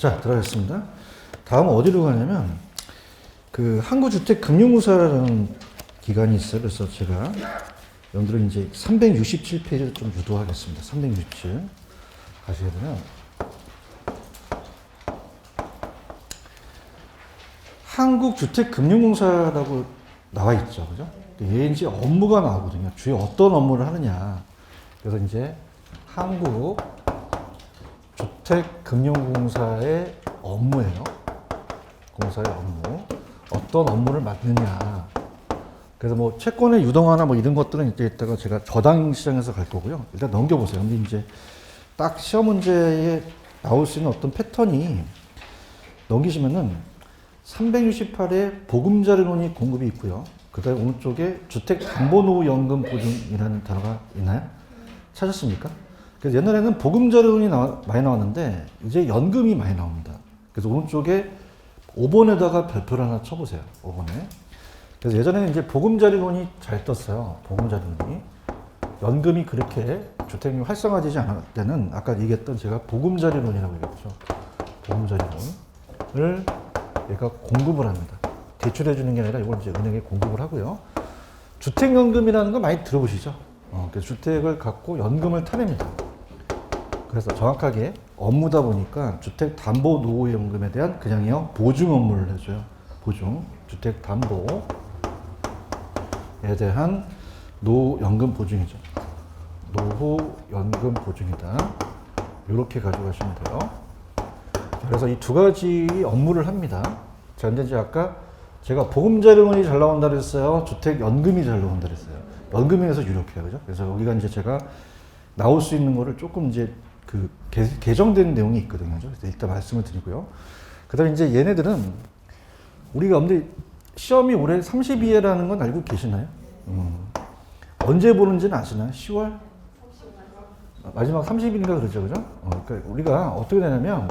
자, 들어가겠습니다. 다음은 어디로 가냐면, 그, 한국주택금융공사라는 기관이 있어요. 그래서 제가, 여러분들은 이제 367페이지를 좀 유도하겠습니다. 367. 가시게 되면, 한국주택금융공사라고 나와 있죠. 그죠? 얘 이제 업무가 나오거든요. 주에 어떤 업무를 하느냐. 그래서 이제, 한국주택금융공사의 업무예요. 공사의 업무. 어떤 업무를 맡느냐. 그래서 뭐 채권의 유동화나 뭐 이런 것들은 이제 이따가 제가 저당 시장에서 갈 거고요. 일단 넘겨보세요. 근데 이제 딱 시험 문제에 나올 수 있는 어떤 패턴이 넘기시면은 368에 보금자리론이 공급이 있고요. 그 다음에 오른쪽에 주택담보노후연금 보증이라는 단어가 있나요? 찾았습니까? 그래서 옛날에는 보금자리론이 많이 나왔는데 이제 연금이 많이 나옵니다. 그래서 오른쪽에 5번에다가 별표를 하나 쳐보세요. 5번에. 그래서 예전에는 이제 보금자리론이 잘 떴어요. 보금자리론이. 연금이 그렇게 주택이 활성화되지 않을 때는 아까 얘기했던 제가 보금자리론이라고 얘기했죠. 보금자리론을 얘가 공급을 합니다. 대출해 주는 게 아니라 이걸 이제 은행에 공급을 하고요. 주택연금이라는 거 많이 들어보시죠? 그래서 주택을 갖고 연금을 타냅니다. 그래서 정확하게 업무다 보니까 주택담보노후연금에 대한 그냥요 보증 업무를 해줘요. 보증. 주택담보에 대한 노후연금 보증이죠. 노후연금 보증이다. 이렇게 가져가시면 돼요. 그래서 이 두 가지 업무를 합니다. 자, 근데 이제 아까 제가 보금자리론이 잘 나온다 그랬어요. 주택연금이 잘 나온다 그랬어요. 연금에서 유력해요. 그죠? 그래서 여기가 이제 제가 나올 수 있는 거를 조금 이제 그 개정된 내용이 있거든요. 그래서 일단 말씀을 드리고요. 그 다음에 이제 얘네들은 우리가 근데 시험이 올해 32회라는 건 알고 계시나요? 언제 보는지는 아시나요? 10월? 마지막 30일인가 그러죠. 그죠? 그러니까 우리가 어떻게 되냐면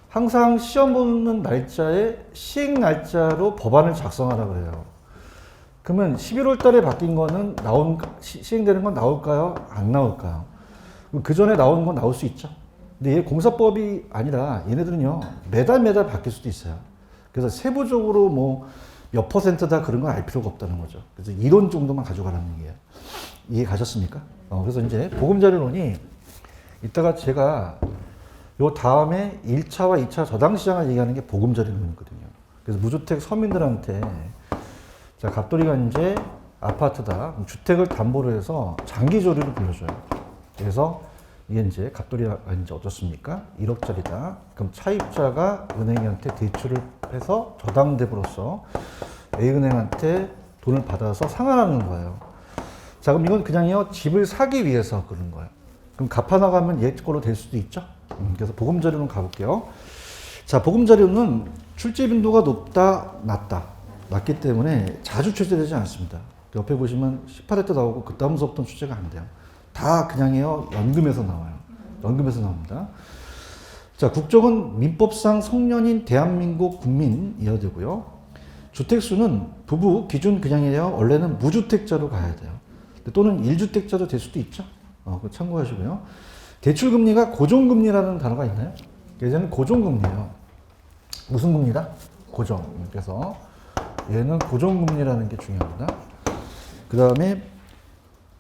항상 시험 보는 날짜에 시행 날짜로 법안을 작성하라고 그래요. 그러면 11월 달에 바뀐 거는 시행되는 건 나올까요? 안 나올까요? 그 전에 나오는 건 나올 수 있죠. 근데 얘 공사법이 아니라 얘네들은요, 매달 바뀔 수도 있어요. 그래서 세부적으로 뭐 몇 %다 그런 건 알 필요가 없다는 거죠. 그래서 이론 정도만 가져가라는 얘기예요. 이해 가셨습니까? 그래서 이제 보금자리론이 이따가 제가 요 다음에 1차와 2차 저당 시장을 얘기하는 게 보금자리론이거든요. 그래서 무주택 서민들한테 자, 갑돌이가 이제 아파트다. 주택을 담보로 해서 장기 조리를 빌려줘요. 그래서 이게 이제 갑돌이가 이제 어떻습니까? 1억짜리다. 그럼 차입자가 은행한테 대출을 해서 저당대부로서 A은행한테 돈을 받아서 상환하는 거예요. 자, 그럼 이건 그냥요, 집을 사기 위해서 그런 거예요. 그럼 갚아나가면 얘 거로 될 수도 있죠? 그래서 보금자리론 가볼게요. 자, 보금자리론은 출제 빈도가 높다, 낮다. 낮기 때문에 자주 출제되지 않습니다. 옆에 보시면 18회 때 나오고 그 다음 수업부터는 출제가 안 돼요. 다 그냥요, 연금에서 나와요. 연금에서 나옵니다. 자, 국적은 민법상 성년인 대한민국 국민이어야 되고요. 주택수는 부부 기준 그냥이에요. 원래는 무주택자로 가야 돼요. 또는 1주택자도 될 수도 있죠. 그거 참고하시고요. 대출금리가 고정금리라는 단어가 있나요? 예전에는 고정금리예요. 무슨 금리다? 고정. 그래서 얘는 고정금리라는 게 중요합니다. 그 다음에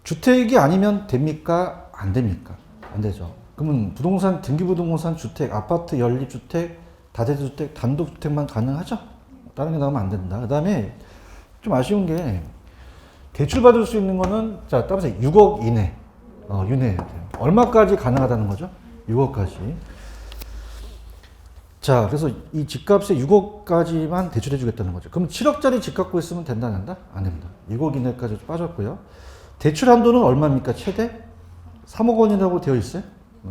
주택이 아니면 됩니까? 안 됩니까? 안 되죠. 그러면 부동산, 등기부동산 주택, 아파트, 연립주택, 다세대주택, 단독주택만 가능하죠? 다른 게 나오면 안 된다. 그 다음에 좀 아쉬운 게 대출 받을 수 있는 거는 자, 따라서 6억 이내 이내해야 돼요. 얼마까지 가능하다는 거죠? 6억까지. 자, 그래서 이 집값에 6억까지만 대출해 주겠다는 거죠. 그럼 7억짜리 집 갖고 있으면 된다, 안 된다? 안 됩니다. 6억 이내까지 빠졌고요. 대출 한도는 얼마입니까? 최대 3억 원이라고 되어 있어요.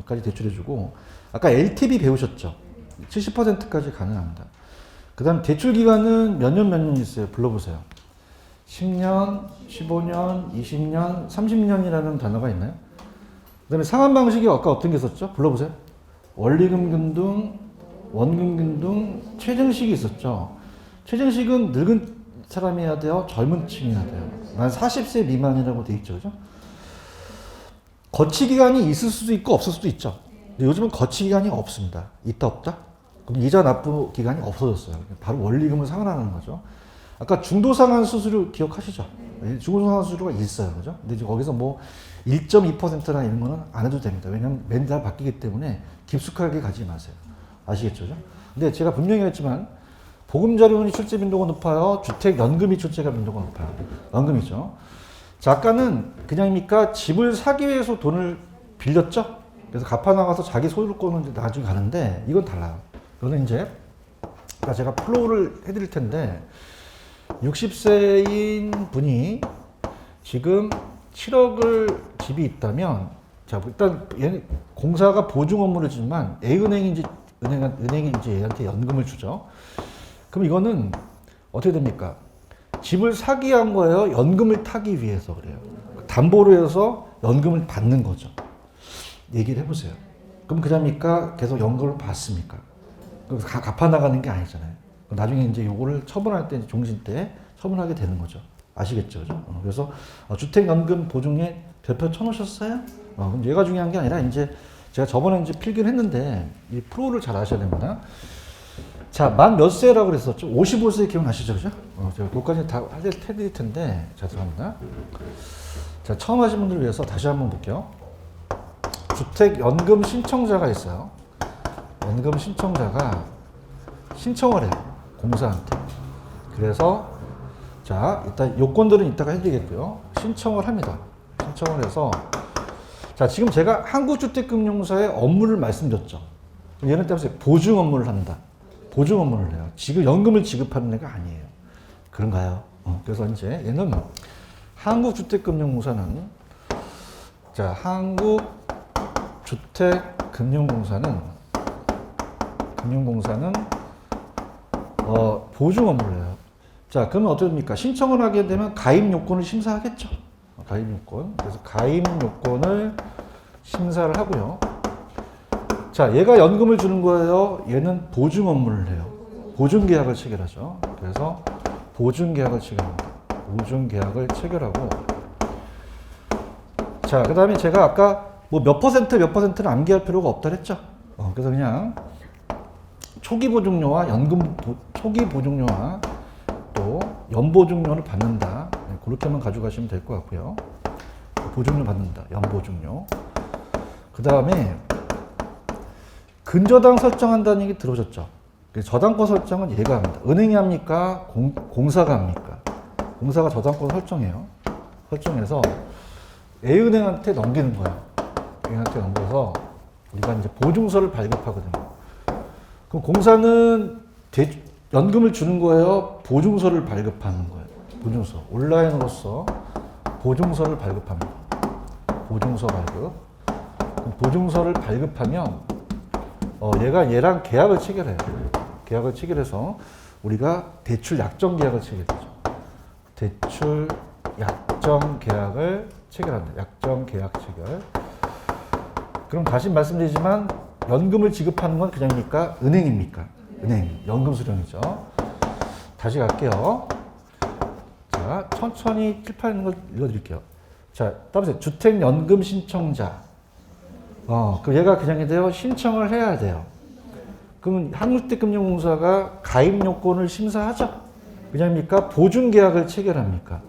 까지 대출해 주고, 아까 LTV 배우셨죠? 70%까지 가능합니다. 그 다음 대출 기간은 몇 년 있어요? 불러보세요. 10년, 15년, 20년, 30년이라는 단어가 있나요? 그 다음에 상환 방식이 아까 어떤 게 있었죠? 불러보세요. 원리금균등, 원금균등, 최증식이 있었죠. 최증식은 늙은 사람이 해야 돼요? 젊은 층이 해야 돼요? 난 40세 미만이라고 돼 있죠. 그죠? 거치기간이 있을 수도 있고 없을 수도 있죠. 근데 요즘은 거치기간이 없습니다. 있다 없다? 그럼 이자 납부 기간이 없어졌어요. 바로 원리금을 상환하는 거죠. 아까 중도상환 수수료 기억하시죠? 네, 중도상환 수수료가 있어요. 그죠? 근데 이제 거기서 뭐 1.2%나 이런 거는 안 해도 됩니다. 왜냐면 매달 바뀌기 때문에 깊숙하게 가지 마세요. 아시겠죠? 그죠? 근데 제가 분명히 했지만 보금자리론이 출제 빈도가 높아요. 주택연금이 출제가 빈도가 높아요. 연금이죠. 자, 아까는 그냥입니까? 집을 사기 위해서 돈을 빌렸죠? 그래서 갚아나가서 자기 소유권은 나중에 가는데 이건 달라요. 이거는 이제 제가 플로우를 해드릴 텐데 60세인 분이 지금 7억을 집이 있다면 자, 일단 얘는 공사가 보증 업무를 주지만 A은행이 이제 은행이 이제 얘한테 연금을 주죠. 그럼 이거는 어떻게 됩니까? 집을 사기 위한 거예요? 연금을 타기 위해서 그래요? 담보로 해서 연금을 받는 거죠. 얘기를 해보세요. 그럼 그럽니까? 계속 연금을 받습니까? 갚아 나가는 게 아니잖아요. 나중에 이제 요거를 처분할 때, 종신 때 처분하게 되는 거죠. 아시겠죠? 그죠? 그래서 주택연금 보증에 별표 쳐놓으셨어요? 그럼 얘가 중요한 게 아니라 이제 제가 저번에 이제 필기를 했는데 이 프로를 잘 아셔야 됩니다. 자, 만 몇 세라고 그랬었죠? 55세 기억나시죠? 그죠? 제가 그것까지 다 해드릴 텐데, 자, 들어갑니다. 자, 처음 하신 분들을 위해서 다시 한번 볼게요. 주택연금 신청자가 있어요. 연금 신청자가 신청을 해요. 공사한테. 그래서, 자, 일단 요건들은 이따가 해드리겠고요. 신청을 합니다. 신청을 해서, 자, 지금 제가 한국주택금융공사의 업무를 말씀드렸죠. 얘는 때문에 보증 업무를 한다. 보증 업무를 해요. 지금 연금을 지급하는 애가 아니에요. 그런가요? 그래서 이제 얘는 한국주택금융공사는 자, 한국주택금융공사는 보증 업무를 해요. 자, 그러면 어떻게 됩니까? 신청을 하게 되면 가입 요건을 심사하겠죠. 가입 요건. 그래서 가입 요건을 심사를 하고요. 자, 얘가 연금을 주는 거예요. 얘는 보증 업무를 해요. 보증 계약을 체결하죠. 그래서 보증 계약을 체결합니다. 보증 계약을 체결하고. 자, 그 다음에 제가 아까 뭐 몇 퍼센트는 암기할 필요가 없다 그랬죠. 그래서 그냥 초기 보증료와 초기 보증료와 또 연보증료를 받는다. 네, 그렇게만 가져가시면 될 것 같고요. 보증료 받는다. 연보증료. 그 다음에 근저당 설정한다는 얘기 들어오셨죠? 저당권 설정은 얘가 합니다. 은행이 합니까? 공사가 합니까? 공사가 저당권 설정해요. 설정해서 A은행한테 넘기는 거예요. A은행한테 넘겨서 우리가 이제 보증서를 발급하거든요. 그럼 공사는 연금을 주는 거예요? 보증서를 발급하는 거예요? 보증서. 온라인으로서 보증서를 발급합니다. 보증서 발급. 그럼 보증서를 발급하면 얘가 얘랑 계약을 체결해요. 계약을 체결해서 우리가 대출 약정 계약을 체결하죠. 대출 약정 계약을 체결한다. 약정 계약 체결. 그럼 다시 말씀드리지만 연금을 지급하는 건 그냥입니까? 은행입니까? 은행. 연금 수령이죠. 다시 갈게요. 자, 천천히 칠판 있는 걸 읽어드릴게요. 자, 따보세요. 주택연금 신청자. 그럼 얘가 그냥이 돼요. 신청을 해야 돼요. 그러면 한국주택금융공사가 가입 요건을 심사하죠. 그냥입니까? 보증계약을 체결합니까?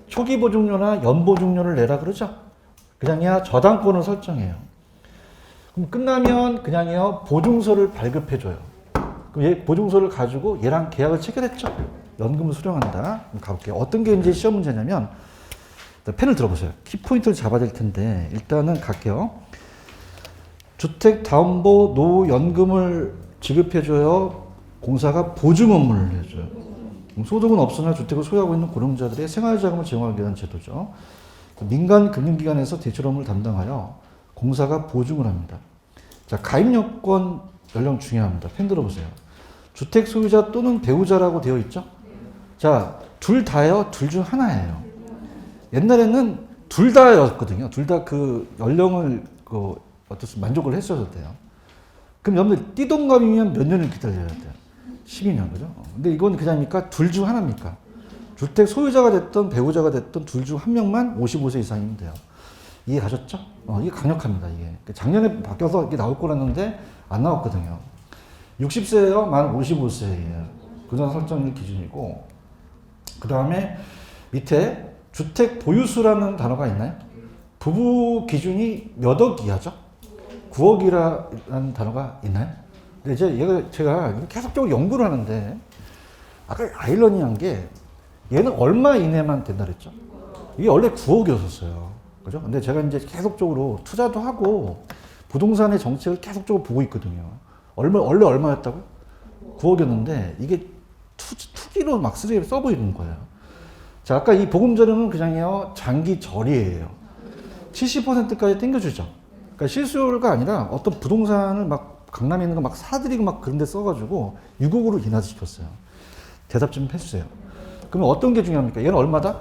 초기 보증료나 연보증료를 내라 그러죠. 그냥이야 저당권을 설정해요. 그럼 끝나면 그냥이요 보증서를 발급해줘요. 그럼 얘 보증서를 가지고 얘랑 계약을 체결했죠. 연금을 수령한다. 그럼 가볼게요. 어떤 게 이제 시험 문제냐면 펜을 들어보세요. 키포인트를 잡아야 될 텐데 일단은 갈게요. 주택담보 노후연금을 지급해줘요. 공사가 보증 업무를 해줘요. 소득은 없으나 주택을 소유하고 있는 고령자들의 생활자금을 제공하기 위한 제도죠. 민간 금융기관에서 대출 업무를 담당하여 공사가 보증을 합니다. 자, 가입 요건 연령 중요합니다. 펜 들어보세요. 주택 소유자 또는 배우자라고 되어 있죠? 자, 둘 다요? 둘 중 하나예요. 옛날에는 둘 다였거든요. 둘 다 그 연령을 만족을 했어도 돼요. 그럼 여러분들 띠동갑이면 몇 년을 기다려야 돼요? 12년, 그죠? 근데 이건 그냥입니까? 둘 중 하나입니까? 주택 소유자가 됐든 배우자가 됐든 둘 중 한 명만 55세 이상이면 돼요. 이해 가셨죠? 이게 강력합니다, 이게. 작년에 바뀌어서 이게 나올 거랐는데 안 나왔거든요. 60세예요? 만 55세예요. 그런 설정이 기준이고, 그 다음에 밑에 주택 보유수라는 단어가 있나요? 부부 기준이 몇 억 이하죠? 9억이라는 단어가 있나요? 근데 이제 제가 계속적으로 연구를 하는데, 아까 아이러니한 게 얘는 얼마 이내만 된다 그랬죠? 이게 원래 9억이었었어요. 그죠? 근데 제가 이제 계속적으로 투자도 하고 부동산의 정책을 계속적으로 보고 있거든요. 원래 얼마였다고요? 9억이었는데 이게 투기로 막 쓰레기 써보이는 거예요. 자, 아까 이 보금자리는 그냥요, 장기 저리예요. 70%까지 땡겨주죠. 그러니까 실수요가 아니라 어떤 부동산을 막 강남에 있는 거 막 사들이고 막 그런 데 써가지고 6억으로 인하시켰어요. 대답 좀 해주세요. 그러면 어떤 게 중요합니까? 얘는 얼마다?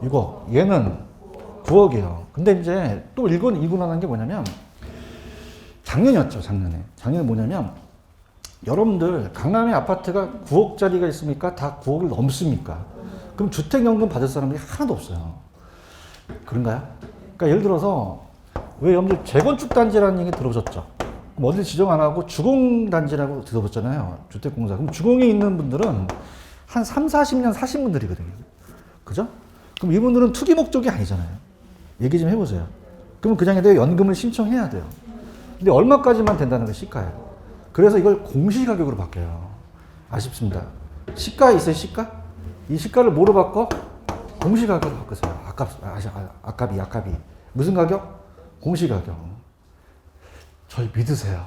6억. 얘는 9억이에요. 근데 이제 또 일군하는 게 뭐냐면, 작년이었죠, 작년에. 작년에 뭐냐면, 여러분들 강남에 아파트가 9억짜리가 있습니까? 다 9억을 넘습니까? 그럼 주택연금 받을 사람이 하나도 없어요. 그런가요? 그러니까 예를 들어서, 왜 여러분들 재건축 단지라는 얘기 들어보셨죠? 그럼 어디 지정 안 하고 주공단지라고 들어봤잖아요. 주택공사. 그럼 주공에 있는 분들은 한 3, 40년 사신 분들이거든요. 그죠? 그럼 이분들은 투기 목적이 아니잖아요. 얘기 좀 해보세요. 그러면 그냥 내가 연금을 신청해야 돼요. 근데 얼마까지만 된다는 게 시가예요. 그래서 이걸 공시가격으로 바뀌어요. 아쉽습니다. 시가 있어요, 시가? 이 시가를 뭐로 바꿔? 공시가격으로 바꾸세요. 아깝이. 무슨 가격? 공시가격. 저희 믿으세요.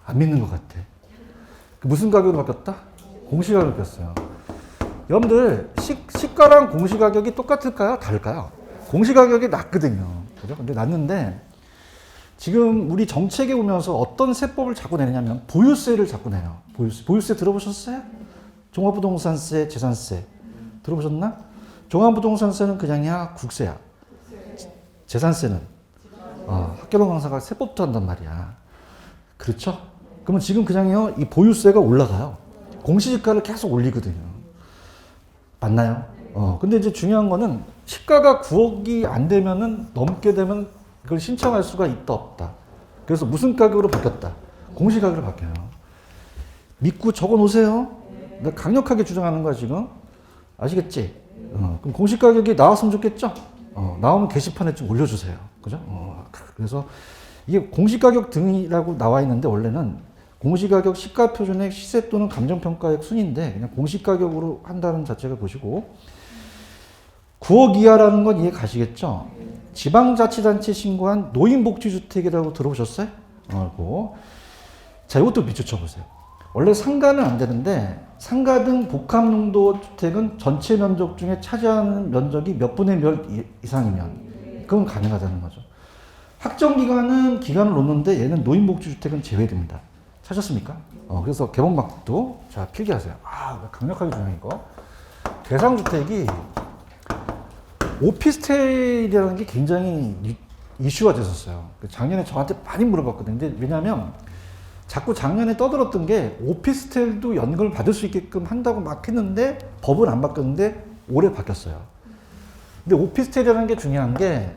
안 믿는 것 같아. 무슨 가격으로 바뀌었다? 공시가격으로 바뀌었어요. 여러분들, 시가랑 공시가격이 똑같을까요? 다를까요? 공시가격이 낮거든요. 그죠? 근데 낮는데, 지금 우리 정책에 오면서 어떤 세법을 자꾸 내냐면, 보유세를 자꾸 내요. 보유세 들어보셨어요? 종합부동산세, 재산세. 들어보셨나? 종합부동산세는 그냥이야, 국세야. 재산세는 학교론 강사가 세법도 한단 말이야. 그렇죠? 그러면 지금 그냥요, 이 보유세가 올라가요. 공시지가를 계속 올리거든요. 맞나요? 근데 이제 중요한 거는 시가가 9억이 안 되면은, 넘게 되면 그걸 신청할 수가 있다, 없다. 그래서 무슨 가격으로 바뀌었다? 공시가격으로 바뀌어요. 믿고 적어 놓으세요. 내가 강력하게 주장하는 거야, 지금. 아시겠지? 그럼 공시가격이 나왔으면 좋겠죠? 나오면 게시판에 좀 올려주세요. 그죠? 그래서 이게 공시가격 등이라고 나와 있는데, 원래는 공시가격 시가표준액 시세 또는 감정평가액 순인데, 그냥 공시가격으로 한다는 자체가 보시고, 9억 이하라는 건 이해 가시겠죠? 지방자치단체 신고한 노인복지주택이라고 들어보셨어요? 자, 이것도 비추쳐보세요. 원래 상가는 안 되는데, 상가 등 복합용도 주택은 전체 면적 중에 차지하는 면적이 몇 분의 몇 이상이면, 그건 가능하다는 거죠. 확정기간은 기간을 놓는데, 얘는 노인복지주택은 제외됩니다. 찾았습니까? 그래서 개봉막도 자 필기하세요. 강력하게 중요한 거. 대상주택이 오피스텔이라는 게 굉장히 이슈가 됐었어요. 작년에 저한테 많이 물어봤거든요. 근데 왜냐면 자꾸 작년에 떠들었던 게 오피스텔도 연금을 받을 수 있게끔 한다고 막 했는데 법은 안 바뀌었는데 올해 바뀌었어요. 근데 오피스텔이라는 게 중요한 게,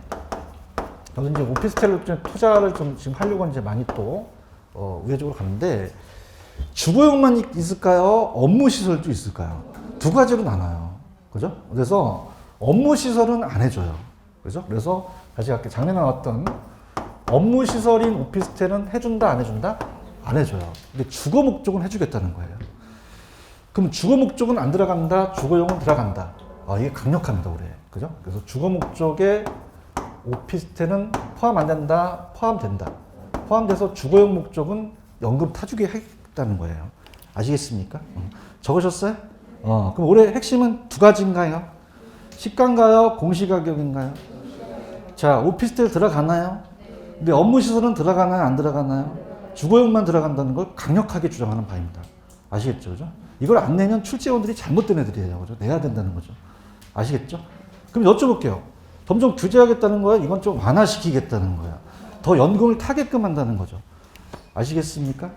저는 이제 오피스텔로 좀 투자를 좀 지금 하려고 이제 많이 또 우회적으로 갔는데, 주거용만 있을까요? 업무시설도 있을까요? 두 가지로 나눠요. 그죠? 그래서 업무시설은 안 해줘요. 그죠? 그래서 다시 아까 작년에 나왔던 업무시설인 오피스텔은 해준다, 안 해준다? 안 해줘요. 근데 주거 목적은 해주겠다는 거예요. 그럼 주거 목적은 안 들어간다, 주거용은 들어간다. 이게 강력합니다, 올해. 그죠? 그래서 주거 목적에 오피스텔은 포함 안 된다, 포함된다. 포함돼서 주거용 목적은 연금 타주게 하겠다는 거예요. 아시겠습니까? 적으셨어요? 그럼 올해 핵심은 두 가지인가요? 시가인가요? 공시가격인가요? 자, 오피스텔 들어가나요? 근데 업무시설은 들어가나요? 안 들어가나요? 주거용만 들어간다는 걸 강력하게 주장하는 바입니다. 아시겠죠? 그죠? 이걸 안 내면 출제원들이 잘못된 애들이에요. 그죠? 내야 된다는 거죠. 아시겠죠? 그럼 여쭤볼게요. 점점 규제하겠다는 거야? 이건 좀 완화시키겠다는 거야. 더 연금을 타게끔 한다는 거죠. 아시겠습니까?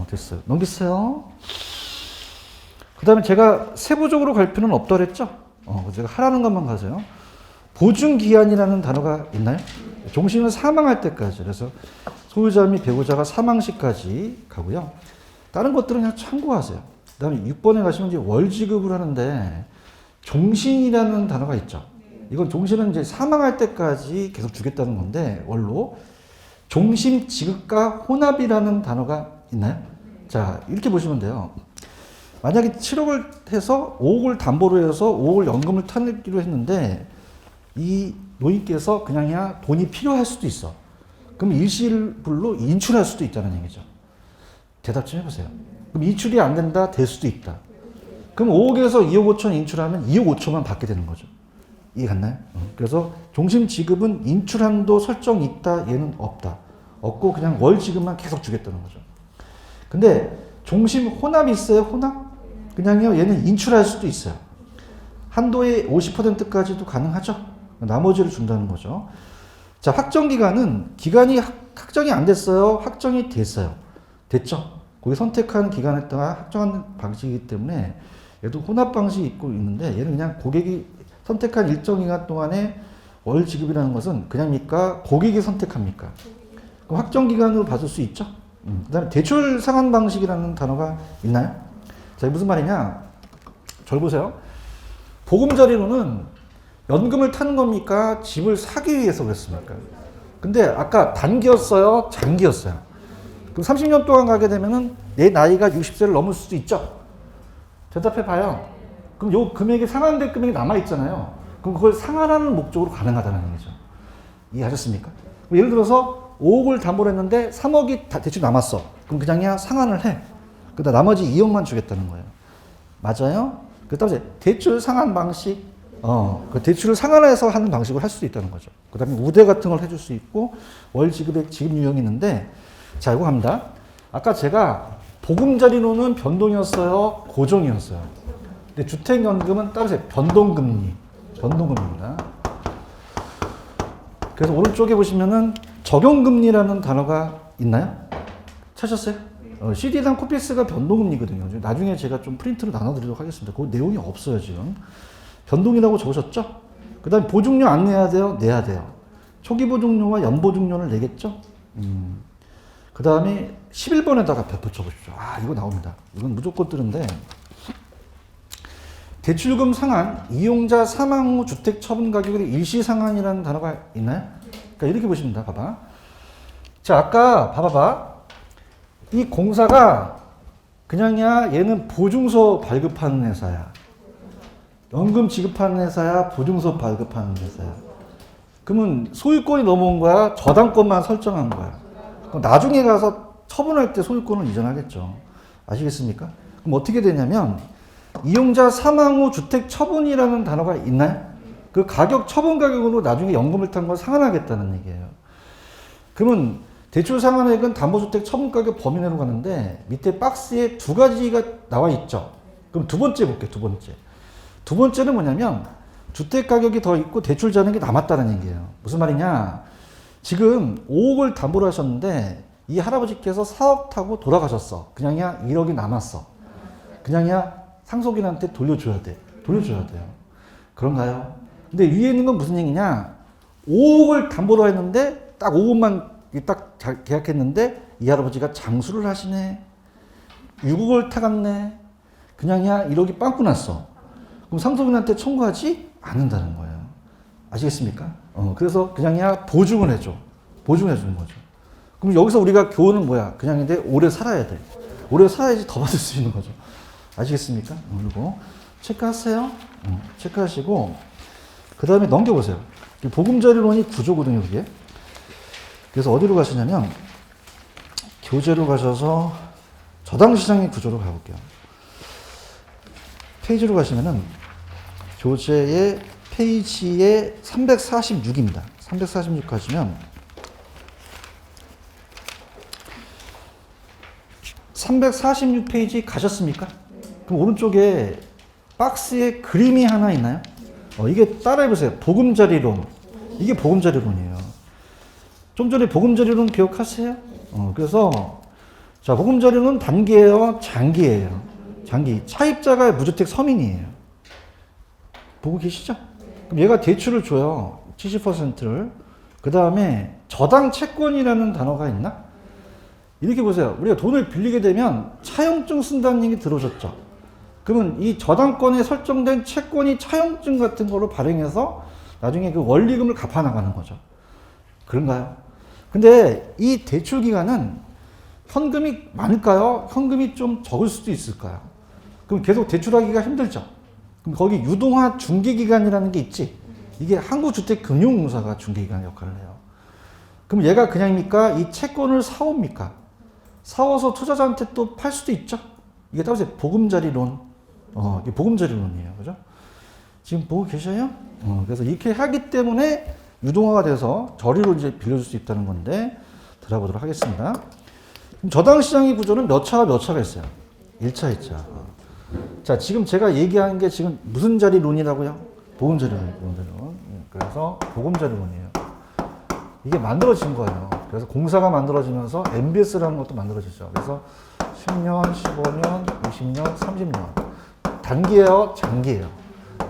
됐어요. 넘기세요. 그 다음에 제가 세부적으로 갈 필요는 없다 그랬죠? 제가 하라는 것만 가세요. 보증기한이라는 단어가 있나요? 종신은 사망할 때까지. 그래서 소유자 및 배우자가 사망 시까지 가고요. 다른 것들은 그냥 참고하세요. 그 다음에 6번에 가시면 이제 월 지급을 하는데 종신이라는 단어가 있죠. 이건 종신은 이제 사망할 때까지 계속 주겠다는 건데 월로 종신 지급과 혼합이라는 단어가 있나요? 자, 이렇게 보시면 돼요. 만약에 7억을 해서 5억을 담보로 해서 5억을 연금을 타기로 했는데 이 노인께서 그냥이야 돈이 필요할 수도 있어. 그럼 일시불로 인출할 수도 있다는 얘기죠. 대답 좀 해보세요. 그럼 인출이 안 된다, 될 수도 있다. 그럼 5억에서 2억 5천 인출하면 2억 5천만 받게 되는 거죠. 이해 갔나요? 그래서 종신 지급은 인출 한도 설정이 있다, 얘는 없다. 없고 그냥 월 지급만 계속 주겠다는 거죠. 근데 종신 혼합이 있어요, 혼합? 그냥요, 얘는 인출할 수도 있어요. 한도의 50%까지도 가능하죠. 나머지를 준다는 거죠. 자, 확정 기간은 기간이 확정이 안 됐어요, 확정이 됐어요. 됐죠? 거기 선택한 기간에 따라 확정하는 방식이기 때문에 얘도 혼합 방식이 있고 있는데 얘는 그냥 고객이 선택한 일정 기간 동안에 월 지급이라는 것은 그냥입니까? 고객이 선택합니까? 그럼 확정 기간으로 받을 수 있죠? 그 다음에 대출 상환 방식이라는 단어가 있나요? 자, 무슨 말이냐? 절 보세요. 보금자리로는 연금을 타는 겁니까? 집을 사기 위해서 그랬습니까? 근데 아까 단기였어요? 장기였어요? 그럼 30년 동안 가게 되면은 내 나이가 60세를 넘을 수도 있죠? 대답해 봐요. 그럼 요 금액이 상환될 금액이 남아있잖아요. 그럼 그걸 상환하는 목적으로 가능하다는 얘기죠. 이해하셨습니까? 예를 들어서 5억을 담보로 했는데 3억이 대출 남았어. 그럼 그냥 상환을 해. 그다음 나머지 2억만 주겠다는 거예요. 맞아요? 그다음에 대출 상환 방식, 그 대출을 상환해서 하는 방식으로 할 수도 있다는 거죠. 그다음에 우대 같은 걸 해줄 수 있고 월 지급의 지급 유형이 있는데, 자, 이거 갑니다. 아까 제가 보금자리로는 변동이었어요, 고정이었어요. 근데 주택연금은 따라서 변동금리, 변동금리입니다. 그래서 오른쪽에 보시면은 적용금리라는 단어가 있나요? 찾으셨어요? CD당 코피스가 변동금리거든요. 나중에 제가 좀 프린트로 나눠드리도록 하겠습니다. 그 내용이 없어요, 지금. 변동이라고 적으셨죠? 그 다음에 보증료 안 내야 돼요? 내야 돼요. 초기 보증료와 연보증료를 내겠죠? 그 다음에 11번에다가 붙여보십시오. 아, 이거 나옵니다. 이건 무조건 뜨는데, 대출금 상환, 이용자 사망 후 주택 처분 가격의 일시 상환이라는 단어가 있나요? 그러니까 이렇게 보시면 됩니다. 봐봐. 자, 아까 봐봐봐. 이 공사가 그냥이야, 얘는 보증서 발급하는 회사야. 연금 지급하는 회사야, 보증서 발급하는 회사야. 그러면 소유권이 넘어온 거야, 저당권만 설정한 거야. 그럼 나중에 가서 처분할 때 소유권을 이전하겠죠. 아시겠습니까? 그럼 어떻게 되냐면, 이용자 사망 후 주택 처분이라는 단어가 있나요? 그 가격, 처분 가격으로 나중에 연금을 탄 걸 상환하겠다는 얘기예요. 그러면 대출 상환액은 담보주택 처분 가격 범위 내로 가는데 밑에 박스에 두 가지가 나와 있죠. 그럼 두 번째 볼게요, 두 번째. 두 번째는 뭐냐면 주택 가격이 더 있고 대출 잔액이 남았다는 얘기예요. 무슨 말이냐? 지금 5억을 담보로 하셨는데 이 할아버지께서 4억 타고 돌아가셨어. 그냥이야 1억이 남았어. 그냥이야 상속인한테 돌려줘야 돼. 돌려줘야 돼요. 그런가요? 근데 위에 있는 건 무슨 얘기냐? 5억을 담보로 했는데 딱 5억만 딱 계약했는데 이 할아버지가 장수를 하시네. 6억을 타갔네. 그냥이야 1억이 빵꾸 났어. 그럼 상속인한테 청구하지 않는다는 거예요. 아시겠습니까? 그래서 그냥이야 보증을 해줘. 보증해 주는 거죠. 그럼 여기서 우리가 교훈은 뭐야? 그냥인데 오래 살아야 돼. 오래 살아야지 더 받을 수 있는 거죠. 아시겠습니까? 그리고 체크하세요. 체크하시고 그 다음에 넘겨보세요. 보금자리론이 구조거든요, 그게. 그래서 어디로 가시냐면 교재로 가셔서 저당시장의 구조로 가볼게요. 페이지로 가시면은 교재의 페이지에 346입니다. 346 가시면 346페이지 가셨습니까? 그럼 오른쪽에 박스에 그림이 하나 있나요? 이게 따라해보세요. 보금자리론. 이게 보금자리론이에요. 좀 전에 보금자리론 기억하세요? 그래서 자, 보금자리론은 단기예요, 장기예요? 장기. 차입자가 무주택 서민이에요. 보고 계시죠? 그럼 얘가 대출을 줘요. 70%를. 그 다음에 저당 채권이라는 단어가 있나? 이렇게 보세요. 우리가 돈을 빌리게 되면 차용증 쓴다는 얘기 들어오셨죠? 그러면 이 저당권에 설정된 채권이 차용증 같은 걸로 발행해서 나중에 그 원리금을 갚아 나가는 거죠. 그런가요? 근데 이 대출 기간은 현금이 많을까요? 현금이 좀 적을 수도 있을까요? 그럼 계속 대출하기가 힘들죠. 그럼 거기 유동화 중개기간이라는 게 있지. 이게 한국주택금융공사가 중개기관 역할을 해요. 그럼 얘가 그냥입니까? 이 채권을 사옵니까? 사와서 투자자한테 또 팔 수도 있죠. 이게 따라서 보금자리론. 이게 보금자리론이에요. 그죠? 지금 보고 계셔요? 그래서 이렇게 하기 때문에 유동화가 돼서 저리로 이제 빌려줄 수 있다는 건데 들어보도록 하겠습니다. 그럼 저당시장의 구조는 몇 차가 있어요? 1차, 2차. 자, 지금 제가 얘기하는 게 지금 무슨 자리론이라고요? 보금자리론. 그래서 보금자리론이에요. 이게 만들어진 거예요. 그래서 공사가 만들어지면서 MBS라는 것도 만들어지죠. 그래서 10년, 15년, 20년, 30년. 단기예요, 장기예요.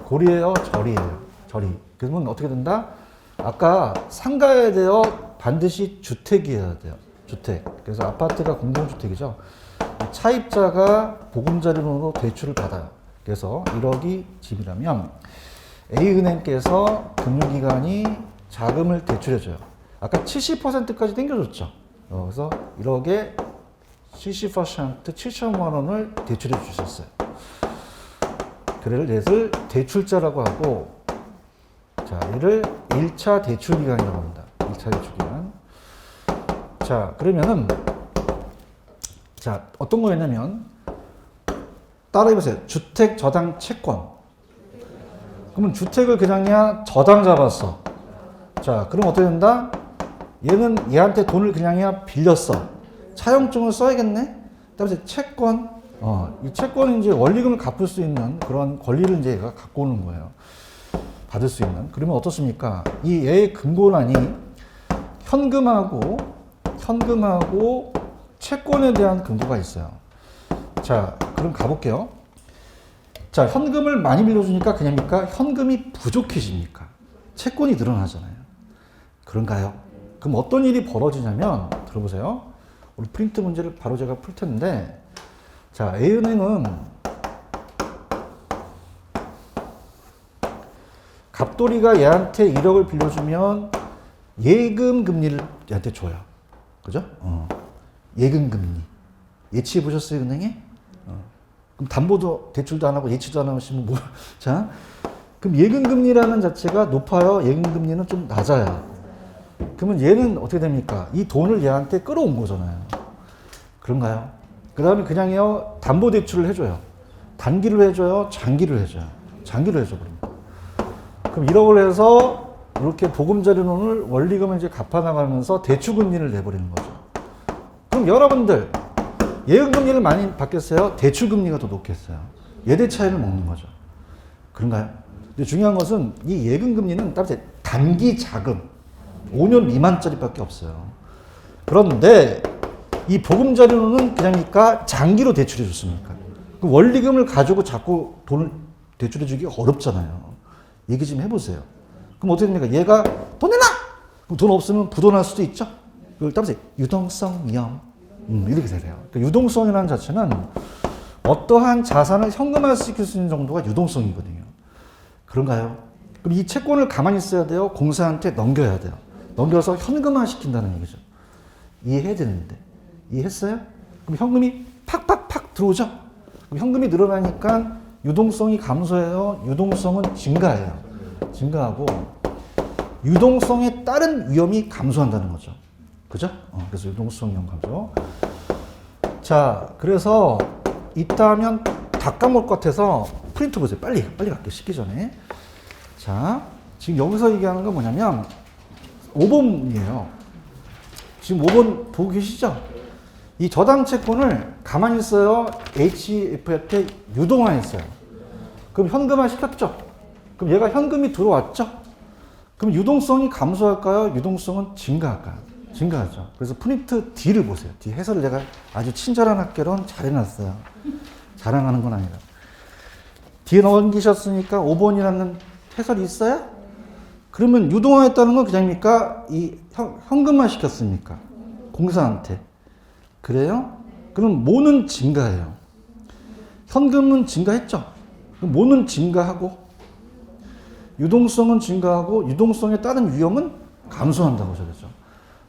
고리예요, 절이에요. 절이. 그러면 어떻게 된다? 아까 상가에 대여 반드시 주택이어야 돼요. 주택. 그래서 아파트가 공동주택이죠. 차입자가 보금자리론으로 대출을 받아요. 그래서 1억이 집이라면 A은행께서 금융기관이 자금을 대출해줘요. 아까 70%까지 땡겨줬죠. 그래서 1억에 70% 7천만 원을 대출해 주셨어요. 그래를 넷을 대출자라고 하고, 자, 이를 1차 대출기간이라고 합니다. 1차 대출기간. 자, 그러면은, 자, 어떤 거였냐면, 따라해보세요. 주택 저당 채권. 그러면 주택을 그냥이야 저당 잡았어. 자, 그럼 어떻게 된다? 얘는 얘한테 돈을 그냥이야 빌렸어. 차용증을 써야겠네? 따라서 채권. 이 채권은 이제 원리금을 갚을 수 있는 그런 권리를 이제 얘가 갖고 오는 거예요. 받을 수 있는. 그러면 어떻습니까? 이 얘의 금고란이 현금하고 채권에 대한 금고가 있어요. 자, 그럼 가볼게요. 자, 현금을 많이 빌려주니까 그냥입니까? 현금이 부족해집니까? 채권이 늘어나잖아요. 그런가요? 그럼 어떤 일이 벌어지냐면, 들어보세요. 우리 프린트 문제를 바로 제가 풀 텐데, 자, A은행은 갑돌이가 얘한테 1억을 빌려주면 예금 금리를 얘한테 줘요. 그죠? 예금 금리. 예치해 보셨어요, 은행에? 그럼 담보도 대출도 안 하고 예치도 안 하시면 뭐, 자, 그럼 예금 금리라는 자체가 높아요? 예금 금리는 좀 낮아요? 그러면 얘는 어떻게 됩니까? 이 돈을 얘한테 끌어온 거잖아요. 그런가요? 그 다음에 그냥요, 담보대출을 해줘요. 단기를 해줘요? 장기를 해줘요? 장기를 해줘, 그럼 1억을 해서 이렇게 보금자리론을 원리금을 이제 갚아나가면서 대출금리를 내버리는 거죠. 그럼 여러분들, 예금금리를 많이 받겠어요? 대출금리가 더 높겠어요? 예대 차이를 먹는 거죠. 그런가요? 근데 중요한 것은 이 예금금리는 따로 단기 자금, 5년 미만짜리밖에 없어요. 그런데 이 보금자리론은 그냥니까 장기로 대출해 줬습니까? 그 원리금을 가지고 자꾸 돈을 대출해 주기 어렵잖아요. 얘기 좀 해보세요. 그럼 어떻게 됩니까? 얘가 돈 내놔! 그럼 돈 없으면 부도날 수도 있죠? 그걸 따라서 유동성 위험. 이렇게 되세요. 그러니까 유동성이라는 자체는 어떠한 자산을 현금화시킬 수 있는 정도가 유동성이거든요. 그런가요? 그럼 이 채권을 가만히 있어야 돼요? 공사한테 넘겨야 돼요? 넘겨서 현금화 시킨다는 얘기죠. 이해해야 되는데. 이해했어요? 그럼 현금이 팍팍팍 들어오죠? 그럼 현금이 늘어나니까 유동성이 감소해요? 유동성은 증가해요? 증가하고 유동성에 따른 위험이 감소한다는 거죠. 그죠? 그래서 유동성 위험 감소. 자, 그래서 이따 하면 다 까먹을 것 같아서 프린트 보세요. 빨리 갈게요. 씻기 전에. 자, 지금 여기서 얘기하는 건 뭐냐면 5번이에요. 지금 5번 보고 계시죠? 이 저당 채권을 가만히 있어요. HF한테 유동화했어요. 그럼 현금화 시켰죠? 그럼 얘가 현금이 들어왔죠? 그럼 유동성이 감소할까요? 유동성은 증가할까요? 증가하죠. 그래서 프린트 D를 보세요. D 해설을 내가 아주 친절한 학교론 잘 해놨어요. 자랑하는 건 아니라. D 넘기셨으니까 5번이라는 해설이 있어요? 그러면 유동화했다는 건 그냥입니까? 이 현금화 시켰습니까? 공사한테. 그래요? 그럼 뭐는 증가해요? 현금은 증가했죠? 그럼 뭐는 증가하고 유동성은 증가하고 유동성에 따른 위험은 감소한다고 저랬죠.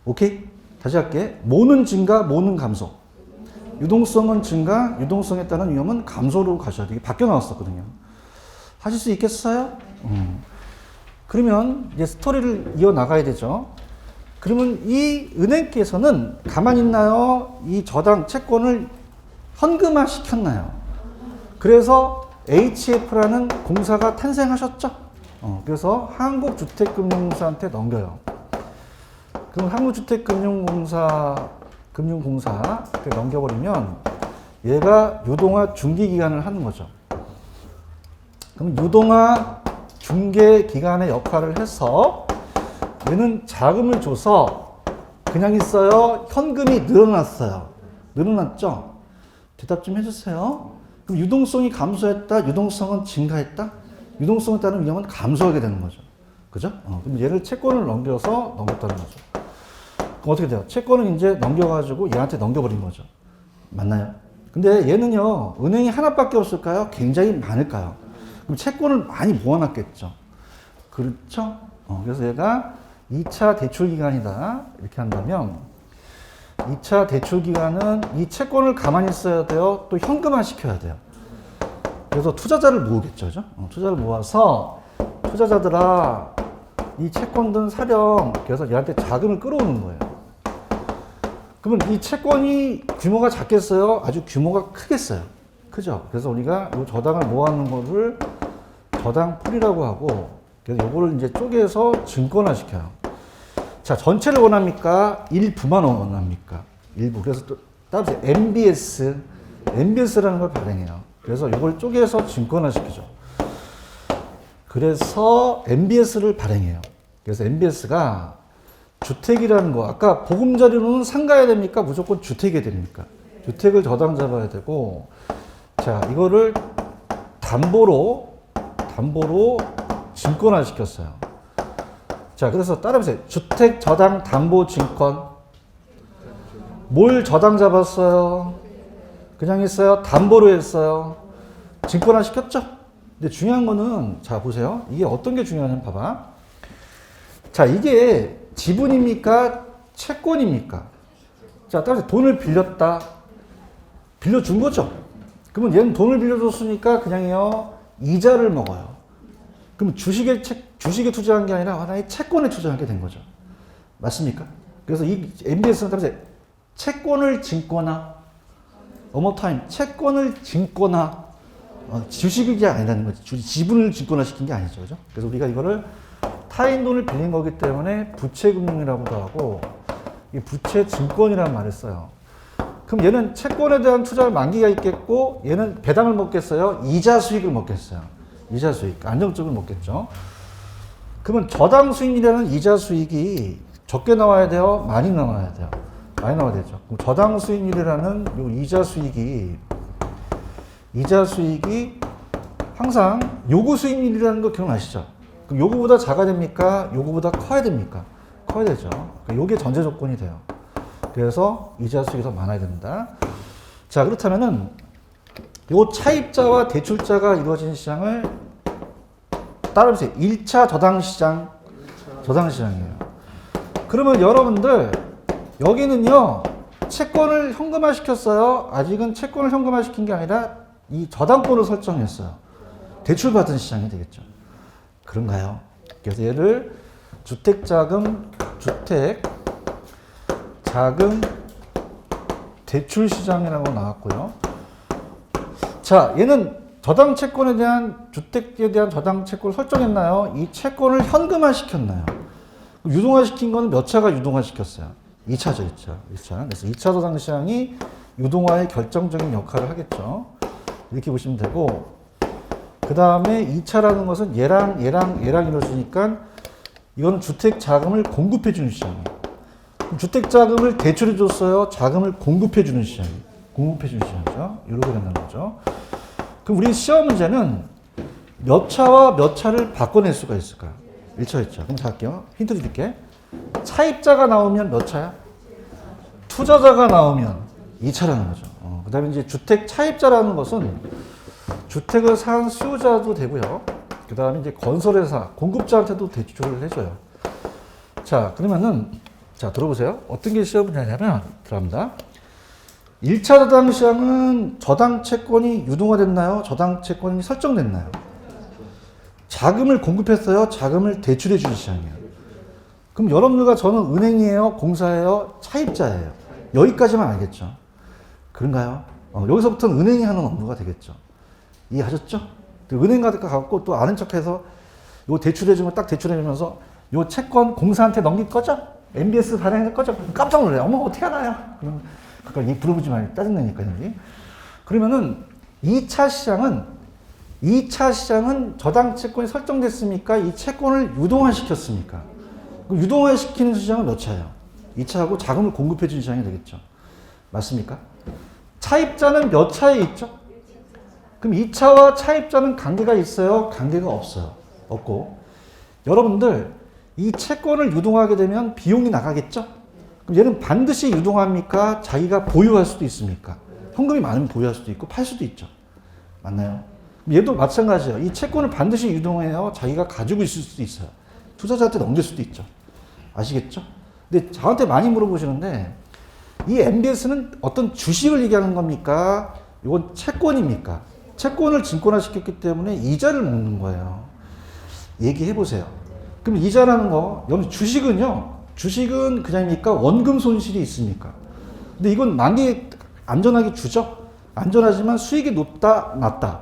오케이? 다시 할게. 뭐는 증가, 뭐는 감소. 유동성은 증가, 유동성에 따른 위험은 감소로 가셔야 돼요. 이게 바뀌어 나왔었거든요. 하실 수 있겠어요? 그러면 이제 스토리를 이어나가야 되죠. 그러면 이 은행께서는 가만히 있나요? 이 저당 채권을 현금화 시켰나요? 그래서 HF라는 공사가 탄생하셨죠. 그래서 한국주택금융공사한테 넘겨요. 그럼 한국주택금융공사한테 넘겨버리면 얘가 유동화 중개기관을 하는 거죠. 그럼 유동화 중개기관의 역할을 해서 얘는 자금을 줘서 그냥 있어요? 현금이 늘어났어요? 늘어났죠? 대답 좀 해주세요. 그럼 유동성이 감소했다? 유동성은 증가했다? 유동성에 따른 위험은 감소하게 되는 거죠. 그죠? 그럼 얘를 채권을 넘겼다는 거죠. 그럼 어떻게 돼요? 채권은 이제 넘겨가지고 얘한테 넘겨버린 거죠. 맞나요? 근데 얘는요, 은행이 하나밖에 없을까요? 굉장히 많을까요? 그럼 채권을 많이 모아놨겠죠. 그렇죠? 그래서 얘가 2차 대출기간이다. 이렇게 한다면 2차 대출기간은 이 채권을 가만히 써야 돼요. 또 현금화 시켜야 돼요. 그래서 투자자를 모으겠죠. 그죠? 투자를 모아서 투자자들아 이 채권들 사렴. 그래서 얘한테 자금을 끌어오는 거예요. 그러면 이 채권이 규모가 작겠어요? 아주 규모가 크겠어요? 크죠? 그래서 우리가 이 저당을 모아놓은 거를 저당풀이라고 하고 그래서 요거를 이제 쪼개서 증권화 시켜요. 자, 전체를 원합니까? 일부만 원합니까? 일부. 그래서 또 따라서 MBS라는 걸 발행해요. 그래서 요걸 쪼개서 증권화 시키죠. 그래서 MBS를 발행해요. 그래서 MBS가 주택이라는 거, 아까 보금자리로는 상가야 됩니까? 무조건 주택이 됩니까? 주택을 저당 잡아야 되고, 자, 이거를 담보로 증권화 시켰어요. 자, 그래서 따라해보세요. 주택 저당 담보 증권. 뭘 저당 잡았어요? 그냥 했어요? 담보로 했어요? 증권화 시켰죠? 근데 중요한 거는, 자, 보세요. 이게 어떤 게 중요하냐면, 봐봐. 자, 이게 지분입니까? 채권입니까? 자, 따라서 돈을 빌렸다. 빌려준 거죠? 그러면 얘는 돈을 빌려줬으니까 그냥요, 이자를 먹어요. 그럼 주식에 투자한 게 아니라 하나의 채권에 투자한 게 된 거죠. 맞습니까? 그래서 이 MBS는 따라서 채권을 증권화, 채권을 증권화, 주식이 아니라는 거지. 지분을 증권화 시킨 게 아니죠. 그죠? 그래서 우리가 이거를 타인 돈을 빌린 거기 때문에 부채금융이라고도 하고, 이 부채 증권이라는 말을 써요. 그럼 얘는 채권에 대한 투자 만기가 있겠고, 얘는 배당을 먹겠어요? 이자 수익을 먹겠어요? 이자 수익. 안정적으로 먹겠죠. 그러면 저당 수익이라는 이자 수익이 적게 나와야 돼요? 많이 나와야 돼요? 많이 나와야 되죠. 그럼 저당 수익률이라는 요 이자 수익이 항상 요구 수익률이라는 거 기억나시죠? 그럼 요거보다 작아야 됩니까? 요거보다 커야 됩니까? 커야 되죠. 요게 전제 조건이 돼요. 그래서 이자 수익이 더 많아야 된다. 자, 그렇다면은 요 차입자와 대출자가 이루어진 시장을 따라해보세요. 1차 저당시장. 저당시장이에요. 그러면 여러분들 여기는요, 채권을 현금화 시켰어요? 아직은 채권을 현금화 시킨 게 아니라 이 저당권을 설정했어요. 대출받은 시장이 되겠죠. 그런가요? 그래서 얘를 주택자금 대출시장이라고 나왔고요. 자, 얘는 저당 채권에 대한, 주택에 대한 저당 채권을 설정했나요? 이 채권을 현금화 시켰나요? 유동화 시킨 거는 몇 차가 유동화 시켰어요? 2차죠, 2차. 그래서 2차 저당 시장이 유동화의 결정적인 역할을 하겠죠. 이렇게 보시면 되고, 그 다음에 2차라는 것은 얘랑 이루어지니까 이건 주택 자금을 공급해 주는 시장이에요. 주택 자금을 대출해 줬어요. 자금을 공급해 주는 시장이에요. 공급해 주는 시장이죠. 이렇게 된다는 거죠. 그럼 우리 시험 문제는 몇 차와 몇 차를 바꿔낼 수가 있을까요? 1차, 2차. 그럼 자, 할게요. 힌트 드릴게. 차입자가 나오면 몇 차야? 투자자가 나오면 2차라는 거죠. 그 다음에 이제 주택 차입자라는 것은 주택을 산 수요자도 되고요. 그 다음에 이제 건설회사, 공급자한테도 대출을 해줘요. 자, 그러면은, 자, 들어보세요. 어떤 게 시험을 하냐면, 들어갑니다. 1차 저당 시장은 저당 채권이 유동화됐나요? 저당 채권이 설정됐나요? 자금을 공급했어요? 자금을 대출해 주는 시장이에요. 그럼 여러분들과 저는 은행이에요? 공사예요? 차입자예요? 여기까지만 알겠죠? 그런가요? 여기서부터는 은행이 하는 업무가 되겠죠. 이해하셨죠? 은행 가갖고 또 아는 척해서 요 대출해주면 딱 대출해주면서 요 채권 공사한테 넘길 거죠? MBS 발행할 거죠? 깜짝 놀래요. 어머, 어떻게 알아요? 그럼 가까이 물어보지 말고 짜증나니까요. 그러면은 2차 시장은 저당 채권이 설정됐습니까? 이 채권을 유동화시켰습니까? 유동화시키는 시장은 몇 차예요? 2차하고 자금을 공급해 주는 시장이 되겠죠. 맞습니까? 차입자는 몇 차에 있죠? 그럼 2차와 차입자는 관계가 있어요? 관계가 없어요? 없고. 여러분들, 이 채권을 유동하게 되면 비용이 나가겠죠? 그럼 얘는 반드시 유동합니까? 자기가 보유할 수도 있습니까? 현금이 많으면 보유할 수도 있고 팔 수도 있죠. 맞나요? 얘도 마찬가지예요. 이 채권을 반드시 유동해요. 자기가 가지고 있을 수도 있어요. 투자자한테 넘길 수도 있죠. 아시겠죠? 근데 저한테 많이 물어보시는데 이 MBS는 어떤 주식을 얘기하는 겁니까? 이건 채권입니까? 채권을 증권화시켰기 때문에 이자를 먹는 거예요. 얘기해 보세요. 그럼 이자라는 거, 여러분 주식은 그냥입니까? 원금 손실이 있습니까? 근데 이건 만기 안전하게 주죠? 안전하지만 수익이 높다, 낮다.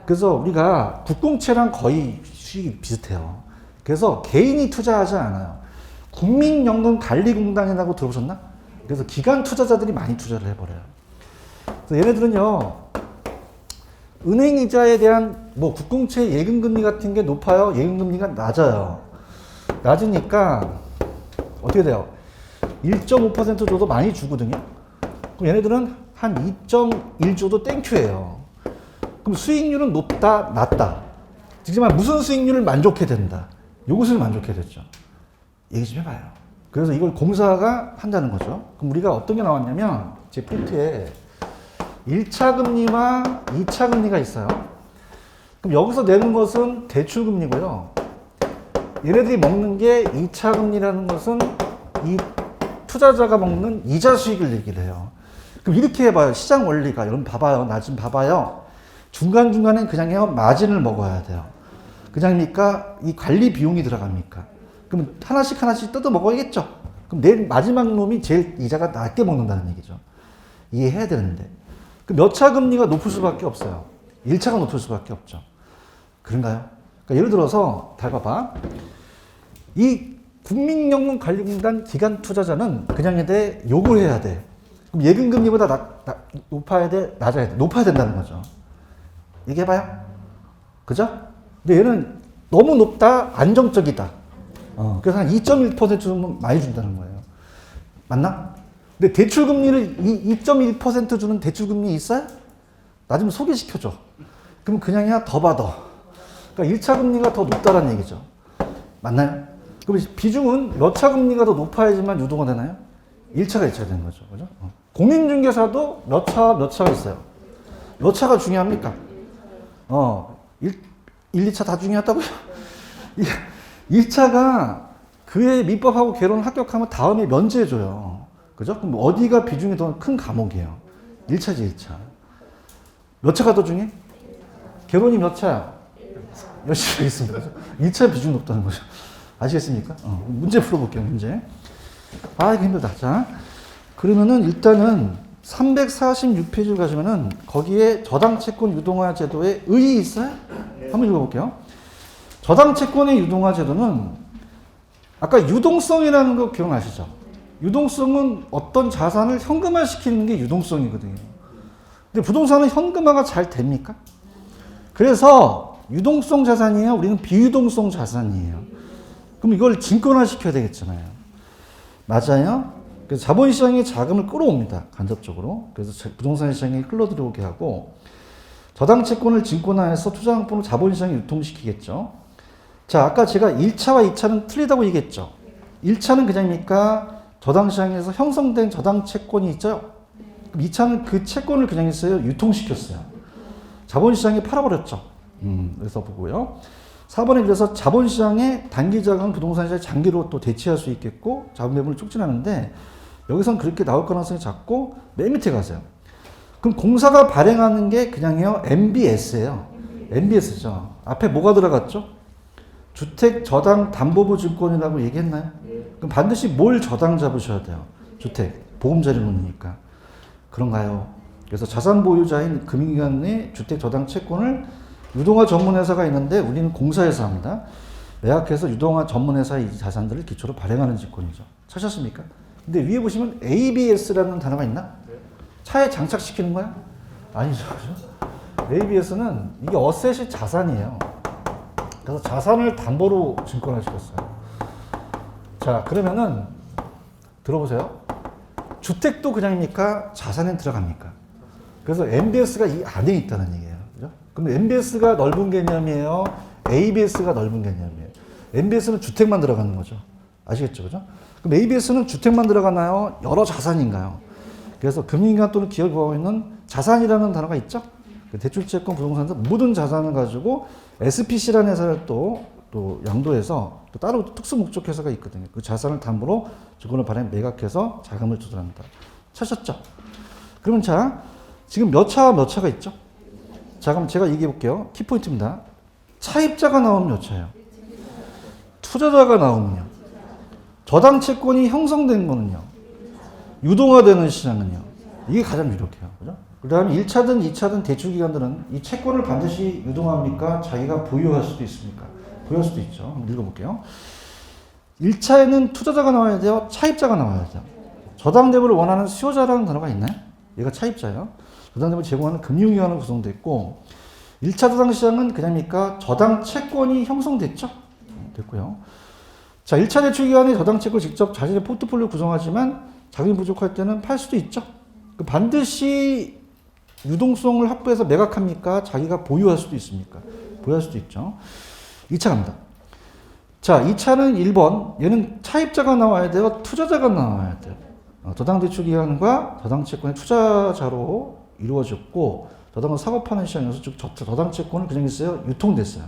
그래서 우리가 국공채랑 거의 수익이 비슷해요. 그래서 개인이 투자하지 않아요. 국민연금관리공단이라고 들어보셨나? 그래서 기관 투자자들이 많이 투자를 해버려요. 그래서 얘네들은요, 은행 이자에 대한 뭐 국공채 예금금리 같은 게 높아요? 예금금리가 낮아요. 낮으니까 어떻게 돼요? 1.5% 줘도 많이 주거든요. 그럼 얘네들은 한 2.1줘도 땡큐예요. 그럼 수익률은 높다, 낮다. 하지만 무슨 수익률을 만족해야 된다? 요것을 만족해야 되죠. 얘기 좀 해봐요. 그래서 이걸 공사가 한다는 거죠. 그럼 우리가 어떤 게 나왔냐면 제 프린트에 1차 금리와 2차 금리가 있어요. 그럼 여기서 내는 것은 대출 금리고요. 얘네들이 먹는 게 2차 금리라는 것은 이 투자자가 먹는 이자 수익을 얘기를 해요. 그럼 이렇게 해봐요. 시장 원리가. 여러분 봐봐요. 나 지금 봐봐요. 중간중간에 그냥 해요. 마진을 먹어야 돼요. 그냥입니까? 이 관리 비용이 들어갑니까? 그럼 하나씩 뜯어 먹어야겠죠? 그럼 내일 마지막 놈이 제일 이자가 낮게 먹는다는 얘기죠. 이해해야 되는데. 몇 차 금리가 높을 수밖에 없어요. 1차가 높을 수밖에 없죠. 그런가요? 그러니까 예를 들어서, 잘 봐봐. 이 국민연금관리공단 기관 투자자는 그냥 해대 요걸 해야 돼. 그럼 예금금리보다 높아야 돼? 낮아야 돼? 높아야 된다는 거죠. 얘기해봐요. 그죠? 근데 얘는 너무 높다, 안정적이다. 그래서 한 2.1% 주면 많이 준다는 거예요. 맞나? 근데 대출금리를 2.1% 주는 대출금리 있어요? 나 좀 소개시켜줘. 그럼 그냥 해야 더 받아. 그러니까 1차 금리가 더 높다는 얘기죠. 맞나요? 그럼 비중은 몇 차 금리가 더 높아야지만 유동화 되나요? 1차가 2차가 되는 거죠. 그죠? 공인중개사도 몇 차가 있어요. 몇 차가 중요합니까? 1, 2차 다 중요하다고요? 1차가 그의 민법하고 결혼을 합격하면 다음에 면제해줘요. 그죠? 그럼 어디가 비중이 더 큰 과목이에요? 1차지, 1차. 몇 차가 더 중요해? 결혼이 몇 차야? 열심히 하겠습니다. 1차 비중 높다는 거죠. 아시겠습니까? 문제 풀어볼게요, 문제. 이거 힘들다. 자, 그러면은 일단은 346페이지를 가시면은 거기에 저당채권 유동화 제도에 의의 있어요? 한번 읽어볼게요. 저당채권의 유동화 제도는 아까 유동성이라는 거 기억나시죠? 유동성은 어떤 자산을 현금화시키는 게 유동성이거든요. 근데 부동산은 현금화가 잘 됩니까? 그래서 유동성 자산이에요? 우리는 비유동성 자산이에요. 그럼 이걸 증권화시켜야 되겠잖아요. 맞아요? 그래서 자본시장이 자금을 끌어옵니다. 간접적으로. 그래서 부동산 시장에 흘러들어오게 하고 저당채권을 증권화해서 투자상품을 자본시장에 유통시키겠죠. 자, 아까 제가 1차와 2차는 틀리다고 얘기했죠. 1차는 그냥입니까? 저당시장에서 형성된 저당채권이 있죠. 그럼 2차는 그 채권을 그냥 했어요? 유통시켰어요. 자본시장에 팔아버렸죠. 그래서 보고요. 4번에 그래서 자본시장에 단기자금 부동산시장에 장기로 또 대체할 수 있겠고 자본 매물을 촉진하는데 여기선 그렇게 나올 가능성이 작고 맨 밑에 가세요. 그럼 공사가 발행하는 게 그냥요 MBS예요. MBS죠. 앞에 뭐가 들어갔죠? 주택저당담보부 증권이라고 얘기했나요? 그럼 반드시 뭘 저당 잡으셔야 돼요? 주택, 보금자리론이니까. 그런가요? 그래서 자산보유자인 금융기관의 주택저당 채권을 유동화 전문회사가 있는데 우리는 공사에서 합니다. 매각해서 유동화 전문회사의 이 자산들을 기초로 발행하는 직권이죠. 찾으셨습니까? 근데 위에 보시면 ABS라는 단어가 있나? 차에 장착시키는 거야? 아니죠. ABS는 이게 어셋이 자산이에요. 그래서 자산을 담보로 증권화시켰어요. 자, 그러면은 들어보세요. 주택도 그냥입니까? 자산에 들어갑니까? 그래서 MBS가 이 안에 있다는 얘기예요. 그죠? 그럼 MBS가 넓은 개념이에요? ABS가 넓은 개념이에요? MBS는 주택만 들어가는 거죠. 아시겠죠? 그죠? 그럼 ABS는 주택만 들어가나요? 여러 자산인가요? 그래서 금융기관 또는 기업이 보고 있는 자산이라는 단어가 있죠? 대출채권, 부동산 등 모든 자산을 가지고 SPC라는 회사를 또 양도해서 또 따로 특수 목적 회사가 있거든요. 그 자산을 담보로 증권을 발행 매각해서 자금을 조달한다. 찾으셨죠? 그러면 자, 지금 몇 차와 몇 차가 있죠? 자, 그럼 제가 얘기해 볼게요. 키포인트입니다. 차입자가 나오면 몇 차예요? 투자자가 나오면요. 저당 채권이 형성된 거는요. 유동화되는 시장은요. 이게 가장 유력해요. 그죠? 그 다음에 1차든 2차든 대출기관들은 이 채권을 반드시 유동합니까? 자기가 보유할 수도 있습니까? 보유할 수도 있죠. 한번 읽어볼게요. 1차에는 투자자가 나와야 돼요? 차입자가 나와야 돼요? 저당대부를 원하는 수요자라는 단어가 있나요? 얘가 차입자예요. 저당대부를 제공하는 금융기관으로 구성되어 있고 1차 저당시장은 그냥입니까? 저당 채권이 형성됐죠? 됐고요. 자, 1차 대출기관이 저당 채권을 직접 자신의 포트폴리오 구성하지만 자금이 부족할 때는 팔 수도 있죠. 반드시 유동성을 확보해서 매각합니까? 자기가 보유할 수도 있습니까? 보유할 수도 있죠. 2차 갑니다. 자, 2차는 1번. 얘는 차입자가 나와야 돼요? 투자자가 나와야 돼요? 저당대출기관과 저당채권의 투자자로 이루어졌고 저당을 사고파는 시장이어서 즉 저당채권을 그냥 있어요? 유통됐어요.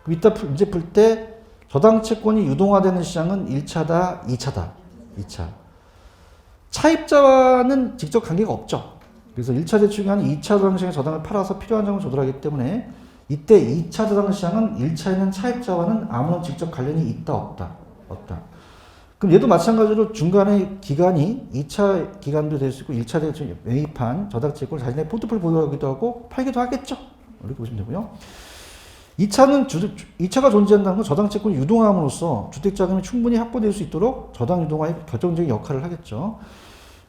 그럼 이따 이제 풀 때 저당채권이 유동화되는 시장은 1차다, 2차다. 2차. 차입자와는 직접 관계가 없죠. 그래서 1차 대출기관은 2차 저당시장에 저당을 팔아서 필요한 자금을 조달하기 때문에 이때 2차 저당시장은 1차에 있는 차입자와는 아무런 직접 관련이 있다 없다? 없다. 그럼 얘도 마찬가지로 중간에 기간이 2차 기간도 될 수 있고 1차 대출 매입한 저당채권을 자신의 포트폴리오 보유하기도 하고 팔기도 하겠죠. 이렇게 보시면 되고요. 2차가 존재한다는 건 저당채권이 유동함으로써 주택자금이 충분히 확보될 수 있도록 저당 유동화의 결정적인 역할을 하겠죠.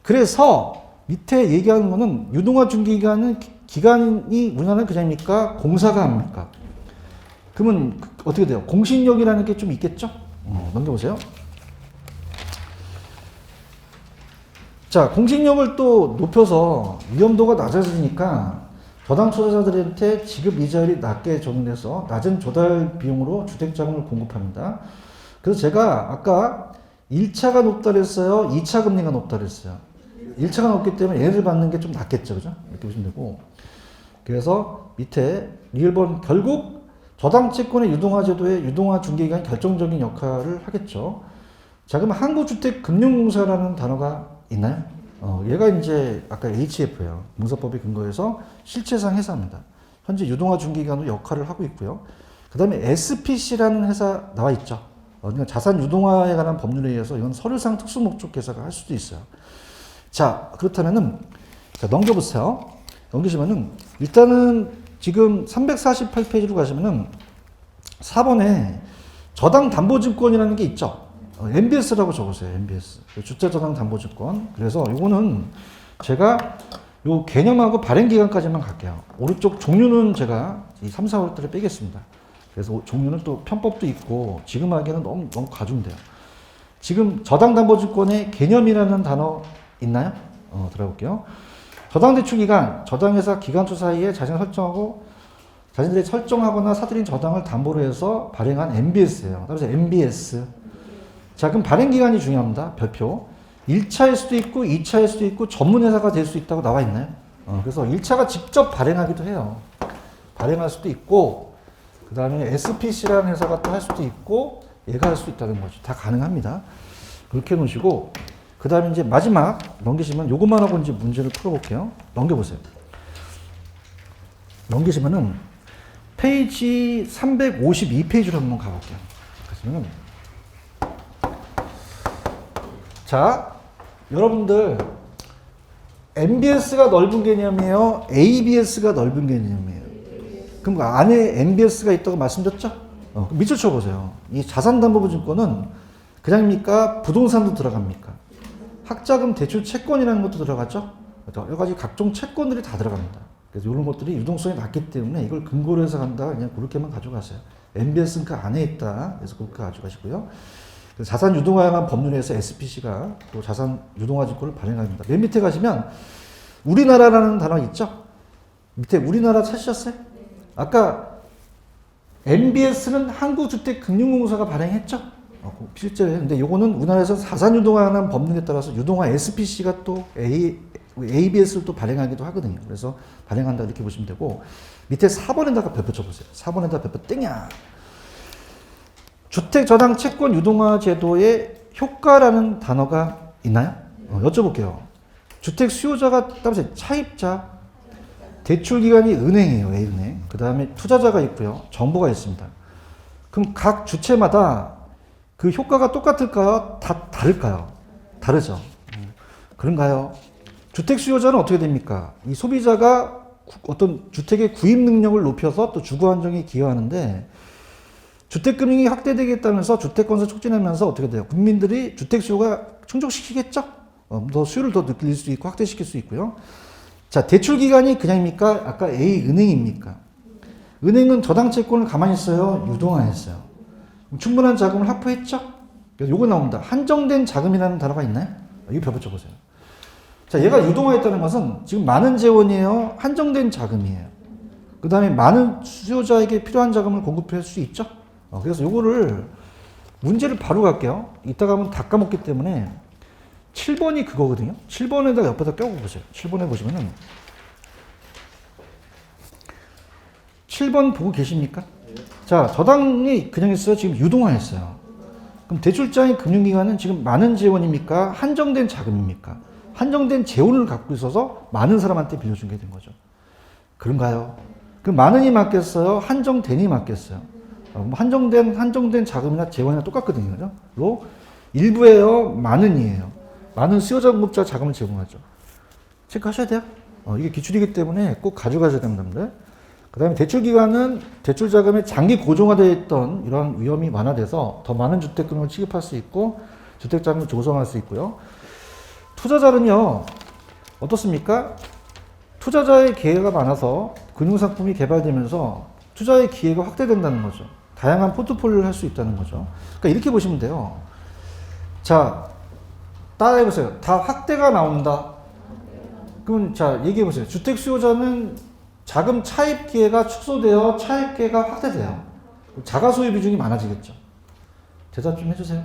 그래서 밑에 얘기하는 거는 유동화 중개기간은 기간이 우리나라는 그냥입니까? 공사가 합니까? 그러면 어떻게 돼요? 공신력이라는 게 좀 있겠죠? 넘겨보세요. 자, 공신력을 또 높여서 위험도가 낮아지니까 저당 투자자들한테 지급 이자율이 낮게 적용돼서 낮은 조달 비용으로 주택자금을 공급합니다. 그래서 제가 아까 1차가 높다 그랬어요? 2차 금리가 높다 그랬어요? 1차가 높기 때문에 얘네들 받는 게 좀 낫겠죠. 그죠? 이렇게 보시면 되고. 그래서 밑에 1번 결국 저당채권의 유동화 제도의 유동화 중개기관이 결정적인 역할을 하겠죠. 자, 그럼 한국주택금융공사라는 단어가 있나요? 얘가 이제 아까 HF예요. 문서법에 근거해서 실체상 회사입니다. 현재 유동화 중개기관으로 역할을 하고 있고요. 그 다음에 SPC라는 회사 나와 있죠. 그러니까 자산 유동화에 관한 법률에 의해서 이건 서류상 특수목적 회사가 할 수도 있어요. 자, 그렇다면은 자, 넘겨보세요. 넘기시면은 일단은 지금 348페이지로 가시면은 4번에 저당담보증권이라는 게 있죠. MBS라고 적으세요. MBS. 주택저당담보증권. 그래서 이거는 제가 요 개념하고 발행기간까지만 갈게요. 오른쪽 종류는 제가 이 3, 4월달에 빼겠습니다. 그래서 종류는 또 편법도 있고 지금 하기에는 너무 과중돼요. 지금 저당담보증권의 개념이라는 단어 있나요? 들어볼게요. 저당대출기관, 저당회사 기관주 사이에 자신을 설정하고 자신들이 설정하거나 사들인 저당을 담보로 해서 발행한 MBS예요. 그래서 MBS. 자, 그럼 발행기간이 중요합니다. 별표. 1차일 수도 있고 2차일 수도 있고 전문회사가 될 수 있다고 나와 있나요? 그래서 1차가 직접 발행하기도 해요. 발행할 수도 있고 그 다음에 SPC라는 회사가 또 할 수도 있고 얘가 할 수도 있다는 거죠. 다 가능합니다. 그렇게 놓으시고 그 다음에 이제 마지막 넘기시면 요것만 하고 이제 문제를 풀어볼게요. 넘겨보세요. 넘기시면은 페이지 352페이지로 한번 가볼게요. 그러시면은 자, 여러분들 MBS가 넓은 개념이에요? ABS가 넓은 개념이에요? 그럼 그 안에 MBS가 있다고 말씀드렸죠? 그럼 밑줄 쳐보세요. 이 자산담보보증권은 그냥입니까? 부동산도 들어갑니까? 학자금 대출 채권이라는 것도 들어가죠? 여러 가지 각종 채권들이 다 들어갑니다. 그래서 이런 것들이 유동성이 낮기 때문에 이걸 근거로 해서 간다. 그냥 그렇게만 가져가세요. MBS는 그 안에 있다. 그래서 그렇게 가져가시고요. 자산 유동화에 관한 법률에서 SPC가 또 자산 유동화 증권을 발행합니다. 맨 밑에 가시면 우리나라라는 단어 있죠? 밑에 우리나라 찾으셨어요? 아까 MBS는 한국주택금융공사가 발행했죠? 실제로. 근데 요거는 우리나라에서 자산 유동화에 관한 법률에 따라서 유동화 SPC가 또 ABS를 또 발행하기도 하거든요. 그래서 발행한다 이렇게 보시면 되고 밑에 4번에다가 별표 쳐보세요. 4번에다가 별표 땡이야. 주택저당 채권 유동화 제도의 효과라는 단어가 있나요? 여쭤볼게요. 주택 수요자가 따라서 차입자, 대출기관이 은행이에요. A은행. 그 다음에 투자자가 있고요. 정보가 있습니다. 그럼 각 주체마다 그 효과가 똑같을까요? 다 다를까요? 다르죠. 그런가요? 주택 수요자는 어떻게 됩니까? 이 소비자가 어떤 주택의 구입 능력을 높여서 또 주거 안정에 기여하는데 주택금융이 확대되겠다면서 주택건설 촉진하면서 어떻게 돼요? 국민들이 주택 수요가 충족시키겠죠? 더 수요를 더 늘릴 수 있고 확대시킬 수 있고요. 자, 대출기관이 그냥입니까? 아까 A은행입니까? 은행은 저당채권을 가만히 있어요? 유동화했어요. 충분한 자금을 확보했죠? 그래서 요거 나옵니다. 한정된 자금이라는 단어가 있나요? 이거 벼 붙여보세요. 자, 얘가 유동화했다는 것은 지금 많은 재원이에요? 한정된 자금이에요? 그 다음에 많은 수요자에게 필요한 자금을 공급할 수 있죠? 그래서 요거를 문제를 바로 갈게요. 이따가 하면 다 까먹기 때문에 7번이 그거거든요. 7번에다가 옆에다 껴보세요. 7번에 보시면은 7번 보고 계십니까? 자, 저당이 그냥 있어요? 지금 유동화했어요. 그럼 대출자인 금융기관은 지금 많은 재원입니까? 한정된 자금입니까? 한정된 재원을 갖고 있어서 많은 사람한테 빌려준 게 된 거죠. 그런가요? 그 많은이 맞겠어요? 한정된이 맞겠어요? 한정된 자금이나 재원이나 똑같거든요. 그죠? 일부예요? 많은이에요. 많은 수요자 공급자 자금을 제공하죠. 체크하셔야 돼요. 이게 기출이기 때문에 꼭 가져가셔야 됩니다. 그 다음에 대출기관은 대출 자금에 장기 고정화되어 있던 이러한 위험이 완화돼서 더 많은 주택금을 취급할 수 있고 주택자금을 조성할 수 있고요. 투자자는요, 어떻습니까? 투자자의 기회가 많아서 금융상품이 개발되면서 투자의 기회가 확대된다는 거죠. 다양한 포트폴리오를 할 수 있다는 거죠. 그러니까 이렇게 보시면 돼요. 자, 따라해보세요. 다 확대가 나온다. 그럼 자, 얘기해보세요. 주택 수요자는 자금 차입 기회가 축소되어 차입 기회가 확대돼요. 자가 소유 비중이 많아지겠죠. 대답 좀 해주세요.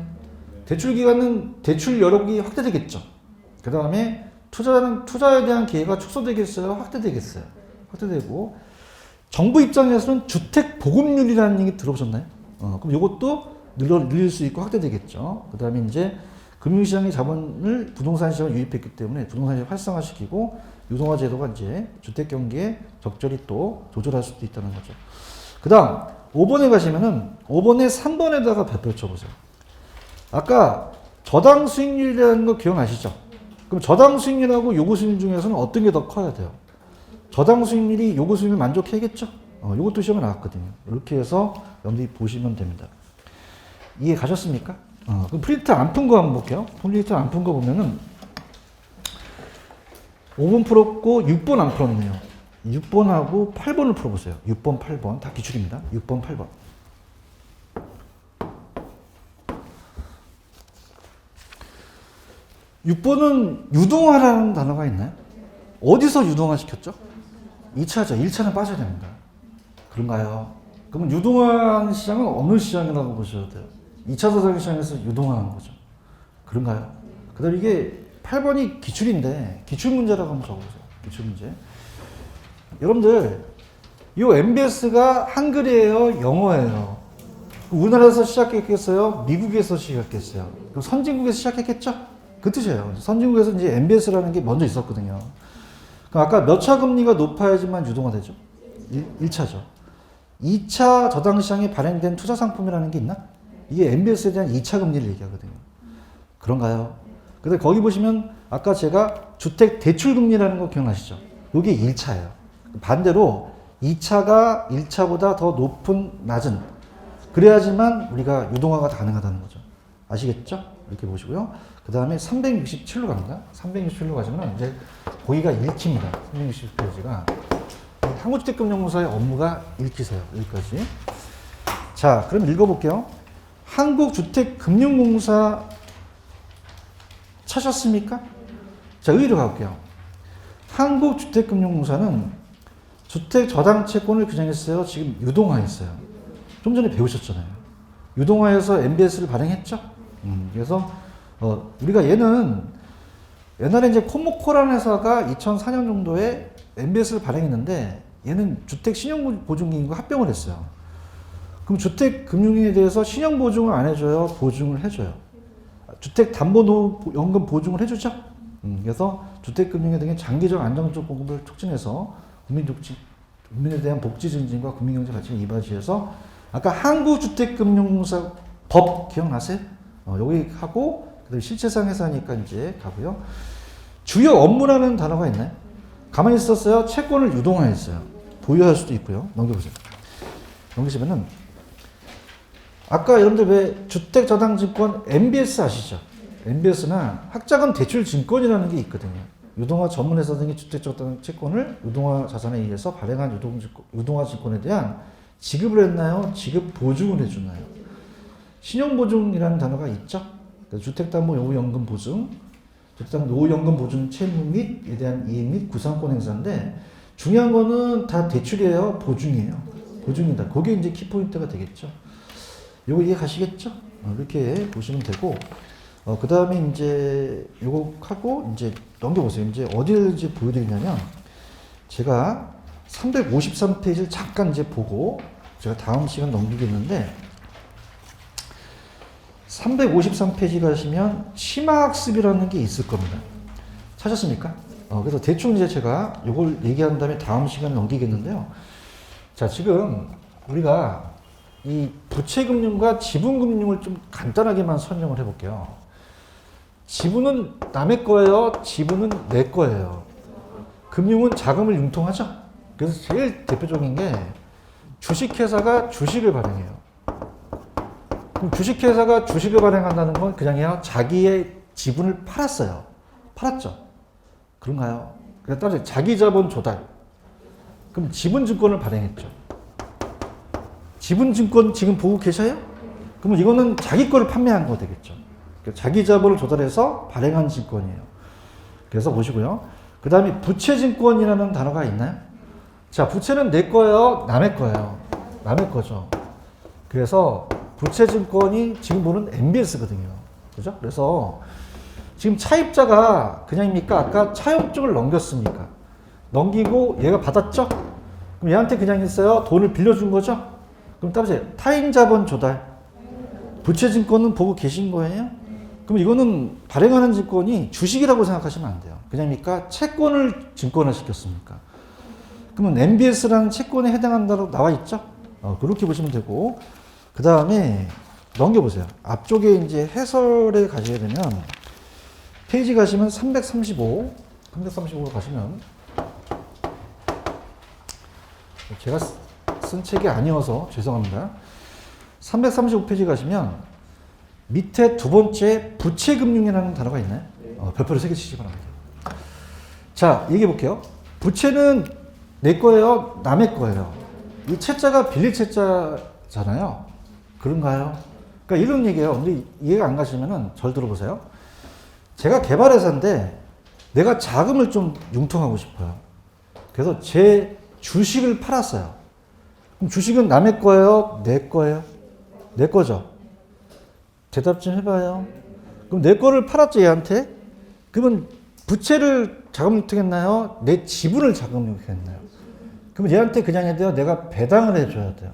대출 기간은 대출 여력이 확대되겠죠. 그 다음에 투자는 투자에 대한 기회가 축소되겠어요? 확대되겠어요? 확대되고, 정부 입장에서는 주택 보급률이라는 얘기 들어보셨나요? 그럼 이것도 늘릴 수 있고 확대되겠죠. 그 다음에 이제 금융시장의 자본을 부동산 시장에 유입했기 때문에 부동산 시장을 활성화시키고 유동화 제도가 이제 주택 경기에 적절히 또 조절할 수도 있다는 거죠. 그 다음 5번에 가시면은 5번에 3번에다가 별표 쳐보세요. 아까 저당 수익률이라는 거 기억나시죠? 그럼 저당 수익률하고 요구 수익률 중에서는 어떤 게 더 커야 돼요? 저당 수익률이 요구 수익률 만족해야겠죠? 요것도 시험에 나왔거든요. 이렇게 해서 여러분들이 보시면 됩니다. 이해 가셨습니까? 그럼 프린트 안 푼 거 한번 볼게요. 프린트 안 푼 거 보면은 5번 풀었고 6번 안 풀었네요. 6번하고 8번을 풀어보세요. 6번, 8번 다 기출입니다. 6번, 8번. (6번은) 유동화라는 단어가 있나요? 어디서 유동화 시켰죠? 2차죠. 1차는 빠져야 됩니다. 그런가요? 그러면 유동화하는 시장은 어느 시장이라고 보셔야 돼요? 2차 자산 시장에서 유동화하는 거죠. 그런가요? 그 다음에 이게 8번이 기출인데, 기출문제라고 한번 적어보세요. 기출문제. 여러분들, 이 MBS가 한글이에요? 영어예요? 우리나라에서 시작했겠어요? 미국에서 시작했어요? 그럼 선진국에서 시작했겠죠? 그 뜻이에요. 선진국에서 이제 MBS라는 게 먼저 있었거든요. 그럼 아까 몇 차 금리가 높아야지만 유동화되죠? 1차죠. 2차 저당시장에 발행된 투자 상품이라는 게 있나? 이게 MBS에 대한 2차 금리를 얘기하거든요. 그런가요? 근데 거기 보시면 아까 제가 주택 대출 금리라는 거 기억나시죠? 이게 1차예요. 반대로 2차가 1차보다 더 높은, 낮은. 그래야지만 우리가 유동화가 가능하다는 거죠. 아시겠죠? 이렇게 보시고요. 그 다음에 367로 갑니다. 367로 가시면 이제 거기가 읽힙니다. 360페이지가. 한국주택금융공사의 업무가 읽히세요. 여기까지. 자, 그럼 읽어볼게요. 한국주택금융공사 찾았습니까? 자, 의의로 가볼게요. 한국주택금융공사는 주택저당채권을 규정했어요. 지금 유동화했어요. 좀 전에 배우셨잖아요. 유동화해서 MBS를 발행했죠. 그래서 우리가 얘는 옛날에 이제 코모코라는 회사가 2004년 정도에 MBS를 발행했는데 얘는 주택신용보증기금과 합병을 했어요. 그럼 주택금융에 대해서 신용보증을 안 해줘요? 보증을 해줘요? 주택담보연금 보증을 해주죠? 그래서 주택금융에 대한 장기적 안정적 공급을 촉진해서 국민에 대한 복지 증진과 국민경제 가치를 이바지해서 아까 한국주택금융공사 법 기억나세요? 여기 하고 그다음에 실체상 회사니까 이제 가고요. 주요 업무라는 단어가 있나요? 가만히 있었어요. 채권을 유동화했어요. 보유할 수도 있고요. 넘겨보세요. 넘기시면은 아까 여러분들 왜 주택저당증권 MBS 아시죠? MBS나 학자금 대출증권이라는 게 있거든요. 유동화 전문회사 등의 주택저당채권을 유동화 자산에 의해서 발행한 유동화 증권에 대한 지급을 했나요? 지급 보증을 해주나요? 신용보증이라는 단어가 있죠? 주택담보노후연금 보증, 주택담보노후연금 보증 채무 및에 대한 이익 및 구상권 행사인데 중요한 거는 다 대출이에요? 보증이에요? 보증이다. 그게 이제 키포인트가 되겠죠. 요거 이해 가시겠죠? 이렇게 보시면 되고, 그 다음에 이제 요거 하고 이제 넘겨보세요. 이제 어디를 이제 보여드리냐면, 제가 353페이지를 잠깐 이제 보고, 제가 다음 시간 넘기겠는데, 353페이지 가시면 치마학습이라는 게 있을 겁니다. 찾았습니까? 그래서 대충 이제 제가 요걸 얘기한 다음에 다음 시간 넘기겠는데요. 자, 지금 우리가 이 부채금융과 지분금융을 좀 간단하게만 설명을 해볼게요. 지분은 남의 거예요. 지분은 내 거예요. 금융은 자금을 융통하죠. 그래서 제일 대표적인 게 주식회사가 주식을 발행해요. 그럼 주식회사가 주식을 발행한다는 건 그냥요 자기의 지분을 팔았어요. 팔았죠. 그런가요? 그러니까 따라서 자기 자본 조달. 그럼 지분증권을 발행했죠. 지분증권 지금 보고 계셔요? 그러면 이거는 자기 거를 판매한 거 되겠죠. 자기 자본을 조달해서 발행한 증권이에요. 그래서 보시고요. 그 다음에 부채증권이라는 단어가 있나요? 자, 부채는 내 거예요? 남의 거예요? 남의 거죠. 그래서 부채증권이 지금 보는 MBS거든요. 그죠? 그래서 지금 차입자가 그냥입니까? 아까 차용증을 넘겼습니까? 넘기고 얘가 받았죠? 그럼 얘한테 그냥 있어요? 돈을 빌려준 거죠? 그럼 따라서 타인자본 조달. 부채증권은 보고 계신 거예요? 그럼 이거는 발행하는 증권이 주식이라고 생각하시면 안 돼요. 그냥입니까? 채권을 증권화 시켰습니까? 그러면 MBS라는 채권에 해당한다고 나와 있죠? 그렇게 보시면 되고, 그 다음에 넘겨보세요. 앞쪽에 이제 해설에 가시게 되면, 페이지 가시면 335로 가시면, 제가 쓴 책이 아니어서 죄송합니다. 335페이지 가시면, 밑에 두 번째 부채금융이라는 단어가 있나요? 별표를 3개 치시기 바랍니다. 자, 얘기해 볼게요. 부채는 내 거예요? 남의 거예요? 이 채자가 빌릴 채자잖아요. 그런가요? 그러니까 이런 얘기예요. 근데 이해가 안 가시면은 절 들어보세요. 제가 개발회사인데 내가 자금을 좀 융통하고 싶어요. 그래서 제 주식을 팔았어요. 그럼 주식은 남의 거예요? 내 거예요? 내 거죠. 대답 좀 해봐요. 그럼 내 거를 팔았죠, 얘한테? 그러면 부채를 자금 유통했나요? 내 지분을 자금 유통했나요? 그럼 얘한테 그냥 해야 돼요? 내가 배당을 해줘야 돼요.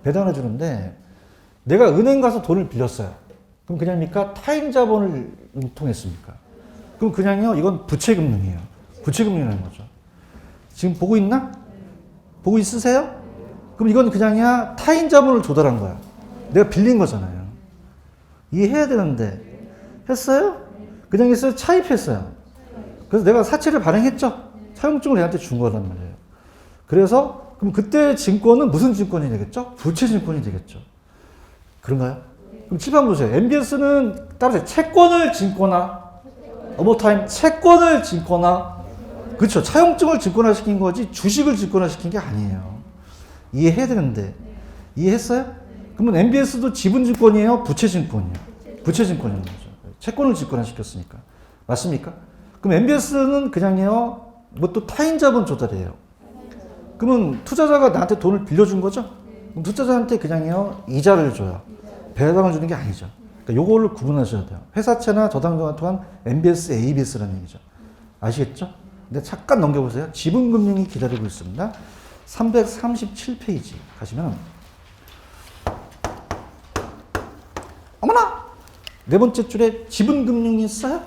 배당을 해주는데 내가 은행 가서 돈을 빌렸어요. 그럼 그냥입니까? 타인 자본을 유통했습니까? 그럼 그냥요, 이건 부채금융이에요. 부채금융이라는 거죠. 지금 보고 있나? 보고 있으세요? 그럼 이건 그냥이야 타인 자본을 조달한 거야. 내가 빌린 거잖아요. 이해해야 되는데 했어요? 그냥 했어요? 차입했어요. 그래서 내가 사채를 발행했죠. 사용증을 얘한테 준 거란 말이에요. 그래서 그럼 그때 증권은 무슨 증권이 되겠죠? 부채 증권이 되겠죠. 그런가요? 그럼 칠판 보세요. MBS는 따라서 채권을 증권화, 오버타임 채권을 증권화, 그렇죠. 차용증을 증권화시킨 거지 주식을 증권화시킨 게 아니에요. 이해해야 되는데 이해했어요? 그러면 MBS도 지분증권이에요? 부채증권이에요? 부채증권인 거죠. 채권을 증권화시켰으니까. 맞습니까? 그럼 MBS는 그냥요, 뭐 또 타인 자본 조달이에요. 그러면 투자자가 나한테 돈을 빌려준 거죠? 그럼 투자자한테 그냥요, 이자를 줘요. 배당을 주는 게 아니죠. 그러니까 요거를 구분하셔야 돼요. 회사채나 저당정을 통한 MBS, ABS라는 얘기죠. 아시겠죠? 근데 잠깐 넘겨보세요. 지분금융이 기다리고 있습니다. 337페이지 가시면 어머나! 네 번째 줄에 지분금융이 있어요?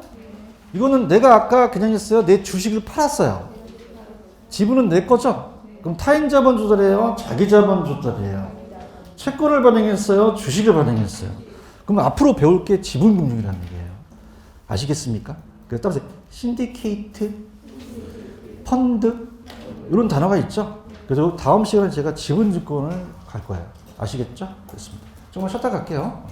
이거는 내가 아까 그냥 했어요. 내 주식을 팔았어요. 지분은 내 거죠? 그럼 타인 자본 조달이에요? 자기 자본 조달이에요? 채권을 발행했어요? 주식을 발행했어요? 그럼 앞으로 배울 게 지분금융이라는 얘기예요. 아시겠습니까? 그래서 따라서 신디케이트, 펀드 이런 단어가 있죠. 그래서 다음 시간에 제가 지분증권을 갈 거예요. 아시겠죠? 그렇습니다. 조금만 쉬었다 갈게요.